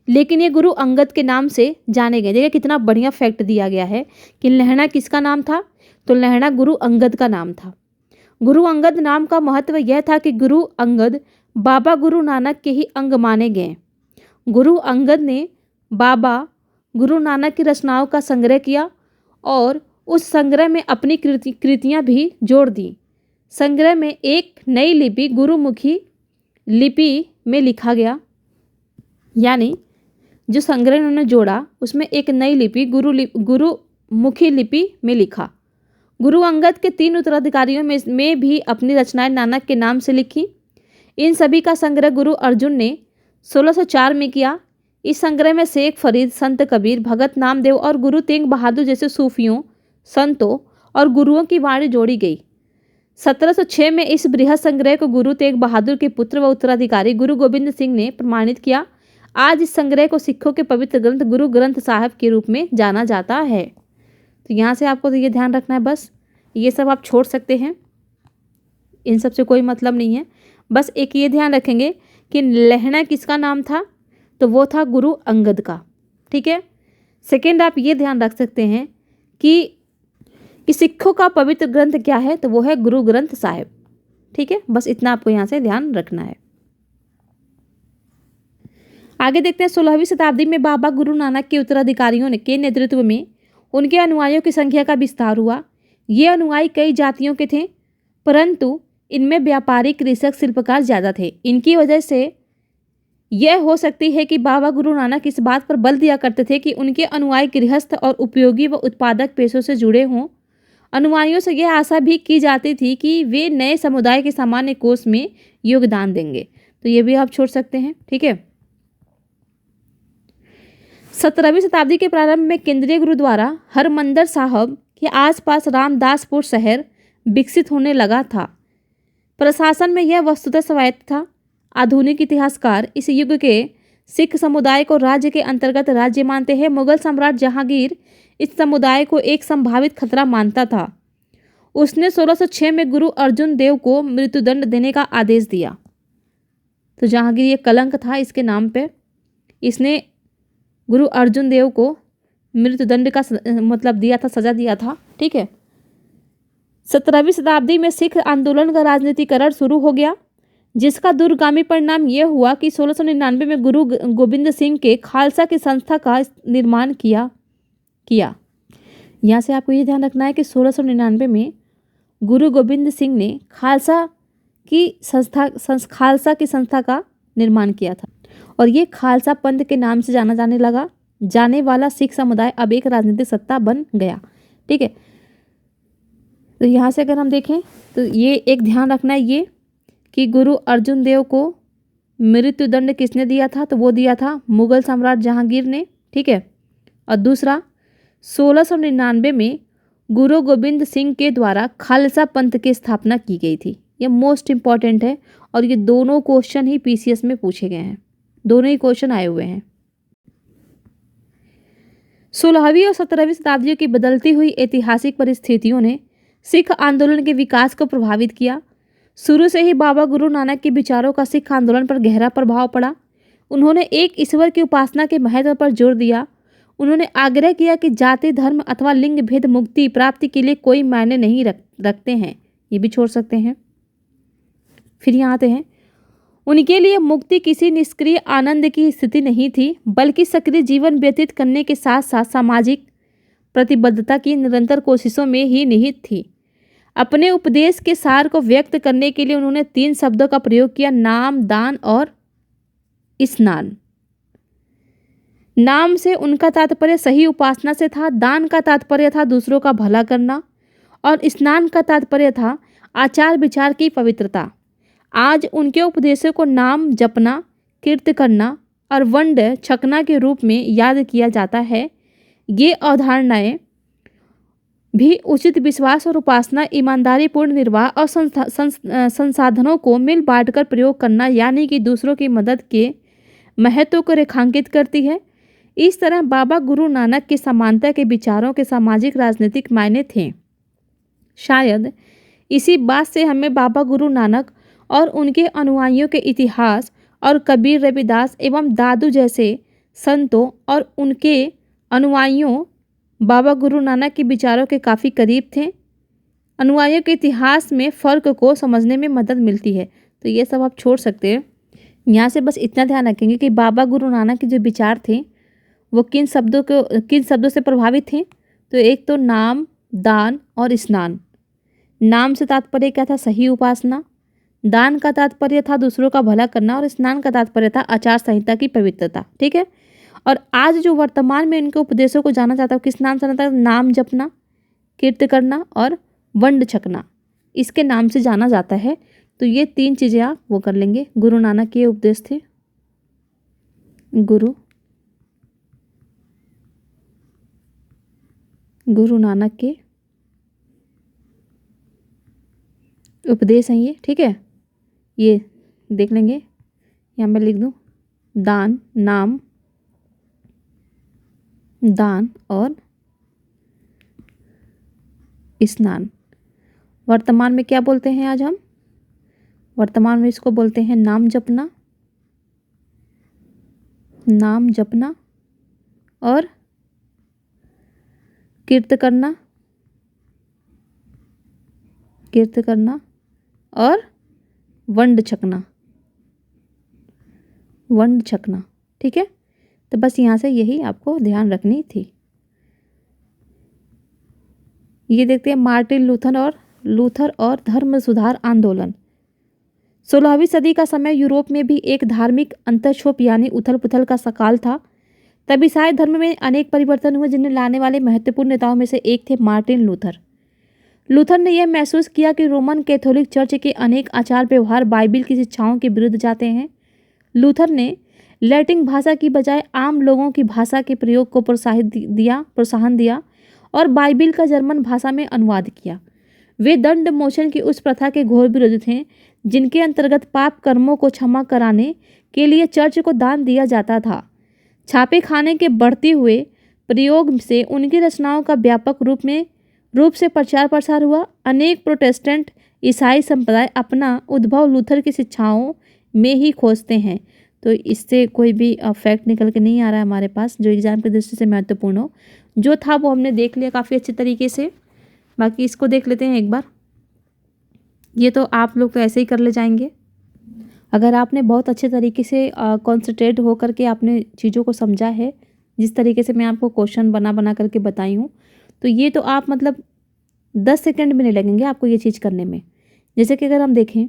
लेकिन ये गुरु अंगद के नाम से जाने गए। देखिए कितना बढ़िया फैक्ट दिया गया है कि लहणा किसका नाम था, तो लहणा गुरु अंगद का नाम था। गुरु अंगद नाम का महत्व यह था कि गुरु अंगद बाबा गुरु नानक के ही अंग माने गए। गुरु अंगद ने बाबा गुरु नानक की रचनाओं का संग्रह किया और उस संग्रह में अपनी कृतियाँ भी जोड़ दी। संग्रह में एक नई लिपि गुरुमुखी लिपि में लिखा गया, यानी जो संग्रह उन्होंने जोड़ा उसमें एक नई लिपि गुरुमुखी लिपि में लिखा। गुरु अंगद के 3 उत्तराधिकारियों में भी अपनी रचनाएं नानक के नाम से लिखी। इन सभी का संग्रह गुरु अर्जुन ने 1604 में किया। इस संग्रह में शेख फरीद, संत कबीर, भगत नामदेव और गुरु तेग बहादुर जैसे सूफियों, संतों और गुरुओं की वाणी जोड़ी गई। 1706 में इस बृहद संग्रह को गुरु तेग बहादुर के पुत्र व उत्तराधिकारी गुरु गोबिंद सिंह ने प्रमाणित किया। आज इस संग्रह को सिखों के पवित्र ग्रंथ गुरु ग्रंथ साहिब के रूप में जाना जाता है। तो यहाँ से आपको तो ये ध्यान रखना है, बस ये सब आप छोड़ सकते हैं, इन सब से कोई मतलब नहीं है। बस एक ये ध्यान रखेंगे कि लहणा किसका नाम था, तो वो था गुरु अंगद का, ठीक है। सेकंड आप ये ध्यान रख सकते हैं कि सिखों का पवित्र ग्रंथ क्या है, तो वो है गुरु ग्रंथ साहिब, ठीक है। बस इतना आपको यहाँ से ध्यान रखना है। आगे देखते हैं। 16वीं शताब्दी में बाबा गुरु नानक के उत्तराधिकारियों के नेतृत्व में उनके अनुयायियों की संख्या का विस्तार हुआ। ये अनुयायी कई जातियों के थे, परंतु इनमें व्यापारी, कृषक, शिल्पकार ज़्यादा थे। इनकी वजह से यह हो सकती है कि बाबा गुरु नानक इस बात पर बल दिया करते थे कि उनके अनुयायी गृहस्थ और उपयोगी व उत्पादक पेशों से जुड़े हों। अनुयायियों से यह आशा भी की जाती थी कि वे नए समुदाय के सामान्य कोष में योगदान देंगे। तो ये भी आप छोड़ सकते हैं, ठीक है। 17वीं शताब्दी के प्रारंभ में केंद्रीय गुरुद्वारा हरमंदर साहब के आसपास रामदासपुर शहर विकसित होने लगा था। प्रशासन में यह वस्तुतः स्वायत्त था। आधुनिक इतिहासकार इस युग के सिख समुदाय को राज्य के अंतर्गत राज्य मानते हैं। मुगल सम्राट जहांगीर इस समुदाय को एक संभावित खतरा मानता था। उसने 1606 में गुरु अर्जुन देव को मृत्युदंड देने का आदेश दिया। तो जहांगीर ये कलंक था इसके नाम पे, इसने गुरु अर्जुन देव को मृत्युदंड का मतलब दिया था, सजा दिया था, ठीक है। 17वीं शताब्दी में सिख आंदोलन का राजनीतिकरण शुरू हो गया, जिसका दूरगामी परिणाम यह हुआ कि 1699 में गुरु गोबिंद सिंह के खालसा की संस्था का निर्माण किया। यहाँ से आपको ये ध्यान रखना है कि 1699 में गुरु गोबिंद सिंह ने खालसा की खालसा की संस्था का निर्माण किया था। और ये खालसा पंथ के नाम से जाने वाला सिख समुदाय अब एक राजनीतिक सत्ता बन गया। ठीक है, तो यहाँ से अगर हम देखें तो ये एक ध्यान रखना है ये कि गुरु अर्जुन देव को मृत्युदंड किसने दिया था, तो वो दिया था मुगल सम्राट जहांगीर ने। ठीक है, और दूसरा 1699 में गुरु गोविंद सिंह के द्वारा खालसा पंथ की स्थापना की गई थी। ये मोस्ट इंपॉर्टेंट है और ये दोनों क्वेश्चन ही पीसीएस में पूछे गए हैं, दोनों ही क्वेश्चन आए हुए हैं। 16वीं और 17वीं शताब्दियों की बदलती हुई ऐतिहासिक परिस्थितियों ने सिख आंदोलन के विकास को प्रभावित किया। शुरू से ही बाबा गुरु नानक के विचारों का सिख आंदोलन पर गहरा प्रभाव पड़ा। उन्होंने एक ईश्वर की उपासना के महत्व पर जोर दिया। उन्होंने आग्रह किया कि जाति, धर्म अथवा लिंग भेद मुक्ति प्राप्ति के लिए कोई मायने नहीं रखते हैं, ये भी छोड़ सकते हैं। फिर यहाँ आते हैं, उनके लिए मुक्ति किसी निष्क्रिय आनंद की स्थिति नहीं थी, बल्कि सक्रिय जीवन व्यतीत करने के साथ साथ सामाजिक प्रतिबद्धता की निरंतर कोशिशों में ही निहित थी। अपने उपदेश के सार को व्यक्त करने के लिए उन्होंने 3 शब्दों का प्रयोग किया, नाम, दान और स्नान। नाम से उनका तात्पर्य सही उपासना से था, दान का तात्पर्य था दूसरों का भला करना और स्नान का तात्पर्य था आचार विचार की पवित्रता। आज उनके उपदेशों को नाम जपना, कीर्त करना और वंड छकना के रूप में याद किया जाता है। ये अवधारणाएं भी उचित विश्वास और उपासना, ईमानदारी पूर्ण निर्वाह और संसाधनों को मिल बांटकर प्रयोग करना यानी कि दूसरों की मदद के महत्व को रेखांकित करती है। इस तरह बाबा गुरु नानक के समानता के विचारों के सामाजिक राजनीतिक मायने थे। शायद इसी बात से हमें बाबा गुरु नानक और उनके अनुयायियों के इतिहास और कबीर, रविदास एवं दादू जैसे संतों और उनके अनुयायियों बाबा गुरु नानक के विचारों के काफ़ी करीब थे। अनुयायियों के इतिहास में फ़र्क को समझने में मदद मिलती है। तो ये सब आप छोड़ सकते हैं। यहाँ से बस इतना ध्यान रखेंगे कि बाबा गुरु नानक के जो विचार थे वो किन शब्दों से प्रभावित थे। तो एक तो नाम, दान और स्नान। नाम से तात्पर्य क्या था, सही उपासना। दान का तात्पर्य था दूसरों का भला करना और स्नान का तात्पर्य था आचार संहिता की पवित्रता। ठीक है, और आज जो वर्तमान में इनके उपदेशों को जाना जाता है किस नाम से जाना जाता है, नाम जपना, कीर्त करना और वंड छकना, इसके नाम से जाना जाता है। तो ये 3 चीज़ें आप वो कर लेंगे। गुरु नानक के उपदेश थे, गुरु नानक के उपदेश हैं ये। ठीक है, ये देख लेंगे। यहाँ मैं लिख दूँ दान, नाम, दान और स्नान। वर्तमान में क्या बोलते हैं आज हम, वर्तमान में इसको बोलते हैं नाम जपना, नाम जपना और कीर्त करना, कीर्त करना और वंड छकना, वंड छकना। ठीक है, तो बस यहाँ से यही आपको ध्यान रखनी थी। ये देखते हैं मार्टिन लूथर और धर्म सुधार आंदोलन। 16वीं सदी का समय यूरोप में भी एक धार्मिक अंतःक्षोभ यानी उथल पुथल का सकाल था। तब ईसाई धर्म में अनेक परिवर्तन हुए, जिन्हें लाने वाले महत्वपूर्ण नेताओं में से एक थे मार्टिन लूथर। लूथर ने यह महसूस किया कि रोमन कैथोलिक चर्च के अनेक आचार व्यवहार बाइबिल की शिक्षाओं के विरुद्ध जाते हैं। लूथर ने लैटिन भाषा की बजाय आम लोगों की भाषा के प्रयोग को प्रोत्साहन दिया और बाइबिल का जर्मन भाषा में अनुवाद किया। वे दंड मोचन की उस प्रथा के घोर विरोधी थे जिनके अंतर्गत पाप कर्मों को क्षमा कराने के लिए चर्च को दान दिया जाता था। छापे खाने के बढ़ते हुए प्रयोग से उनकी रचनाओं का व्यापक रूप से प्रचार प्रसार हुआ। अनेक प्रोटेस्टेंट ईसाई संप्रदाय अपना उद्भव लूथर की शिक्षाओं में ही खोजते हैं। तो इससे कोई भी फैक्ट निकल के नहीं आ रहा है हमारे पास जो एग्जाम की दृष्टि से महत्वपूर्ण हो। जो था वो हमने देख लिया काफ़ी अच्छे तरीके से। बाकी इसको देख लेते हैं एक बार। ये तो आप लोग तो ऐसे ही कर ले जाएंगे। अगर आपने बहुत अच्छे तरीके से कॉन्सेंट्रेट हो करके आपने चीज़ों को समझा है, जिस तरीके से मैं आपको क्वेश्चन बना करके बताई हूँ, तो ये तो आप मतलब 10 सेकंड भी नहीं लगेंगे आपको ये चीज़ करने में। जैसे कि अगर हम देखें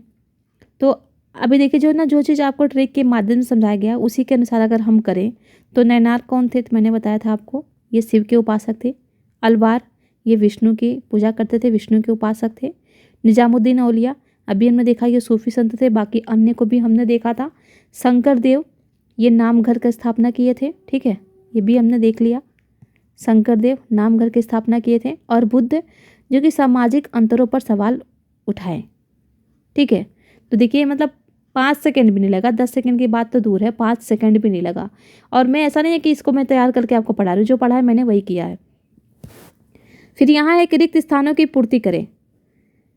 तो अभी देखिए जो चीज़ आपको ट्रिक के माध्यम से समझाया गया उसी के अनुसार अगर हम करें तो नैनार कौन थे, तो मैंने बताया था आपको, ये शिव के उपासक थे। अलवार ये विष्णु की पूजा करते थे, विष्णु के उपासक थे। निजामुद्दीन औलिया अभी हमने देखा ये सूफी संत थे, बाकी अन्य को भी हमने देखा था। शंकर देव ये नामघर का स्थापना किए थे, ठीक है, ये भी हमने देख लिया। शंकर देव नामघर की स्थापना किए थे। और बुद्ध जो कि सामाजिक अंतरों पर सवाल उठाए, ठीक है। तो देखिए मतलब 5 सेकंड भी नहीं लगा, 10 सेकंड की बात तो दूर है, 5 सेकंड भी नहीं लगा। और मैं ऐसा नहीं है कि इसको मैं तैयार करके आपको पढ़ा रही हूँ, जो पढ़ा है मैंने वही किया है। फिर यहाँ है कि रिक्त स्थानों की पूर्ति करें,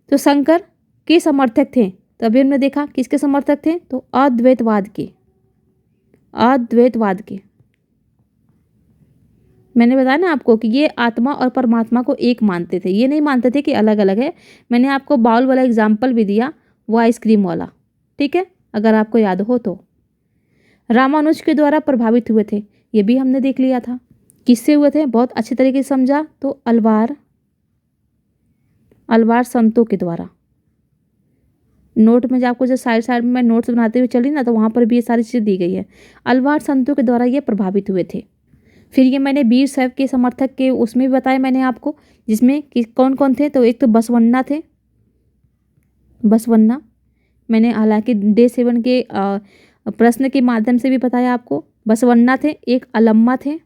तो शंकर के समर्थक थे, तो अभी हमने देखा किसके समर्थक थे, तो अद्वैतवाद के, अद्वैतवाद के। मैंने बताया ना आपको कि ये आत्मा और परमात्मा को एक मानते थे, ये नहीं मानते थे कि अलग अलग है। मैंने आपको बाउल वाला एग्जाम्पल भी दिया, वो आइसक्रीम वाला, ठीक है, अगर आपको याद हो तो। रामानुज के द्वारा प्रभावित हुए थे, ये भी हमने देख लिया था। किससे हुए थे, बहुत अच्छे तरीके से समझा, तो अलवार संतों के द्वारा। नोट में जो आपको जो साइड साइड में मैं नोट्स बनाते हुए चली ना, तो वहाँ पर भी ये सारी चीज़ें दी गई है। अलवार संतों के द्वारा ये प्रभावित हुए थे। फिर ये मैंने वीर शैव के समर्थक के उसमें भी बताया मैंने आपको, जिसमें कि कौन कौन थे, तो एक तो बसवन्ना थे, बसवन्ना मैंने हालांकि डे 7 के प्रश्न के माध्यम से भी बताया आपको। बसवन्ना थे, एक अलम्मा थे,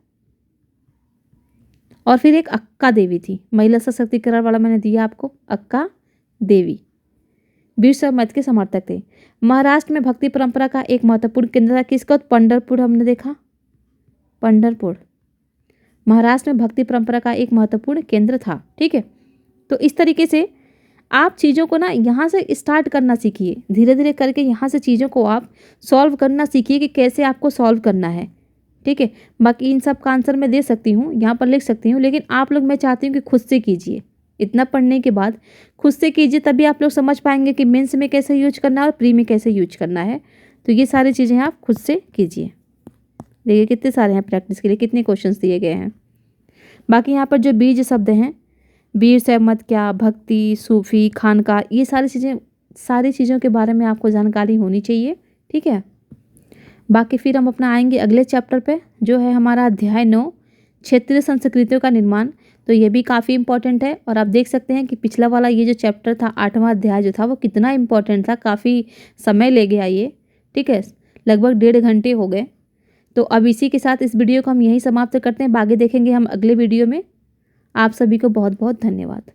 और फिर एक अक्का देवी थी, महिला सशक्तिकरण वाला मैंने दिया आपको, अक्का देवी वीर शैव मत के समर्थक थे। महाराष्ट्र में भक्ति परंपरा का एक महत्वपूर्ण केंद्र था, किसका, पंढरपुर हमने देखा, पंढरपुर महाराष्ट्र में भक्ति परंपरा का एक महत्वपूर्ण केंद्र था, ठीक है। तो इस तरीके से आप चीज़ों को ना यहाँ से स्टार्ट करना सीखिए, धीरे धीरे करके यहाँ से चीज़ों को आप सॉल्व करना सीखिए कि कैसे आपको सॉल्व करना है, ठीक है। बाकी इन सब का आंसर मैं दे सकती हूँ, यहाँ पर लिख सकती हूँ, लेकिन आप लोग, मैं चाहती हूँ कि खुद से कीजिए। इतना पढ़ने के बाद खुद से कीजिए, तभी आप लोग समझ पाएंगे कि मेंस में कैसे यूज करना है और प्री में कैसे यूज करना है। तो ये सारी चीज़ें आप खुद से कीजिए। देखिए कितने सारे हैं प्रैक्टिस के लिए, कितने क्वेश्चंस दिए गए हैं। बाकी यहाँ पर जो बीज शब्द हैं, वीर शैव मत क्या, भक्ति, सूफी, खानका, ये सारी चीज़ों के बारे में आपको जानकारी होनी चाहिए, ठीक है। बाकी फिर हम अपना आएंगे अगले चैप्टर पे, जो है हमारा अध्याय 9, क्षेत्रीय संस्कृतियों का निर्माण। तो ये भी काफ़ी इंपॉर्टेंट है, और आप देख सकते हैं कि पिछला वाला ये जो चैप्टर था, 8वां अध्याय जो था, वो कितना इंपॉर्टेंट था, काफ़ी समय ले गया ये, ठीक है, लगभग 1.5 घंटे हो गए। तो अब इसी के साथ इस वीडियो को हम यहीं समाप्त करते हैं, बाकी देखेंगे हम अगले वीडियो में। आप सभी को बहुत बहुत धन्यवाद।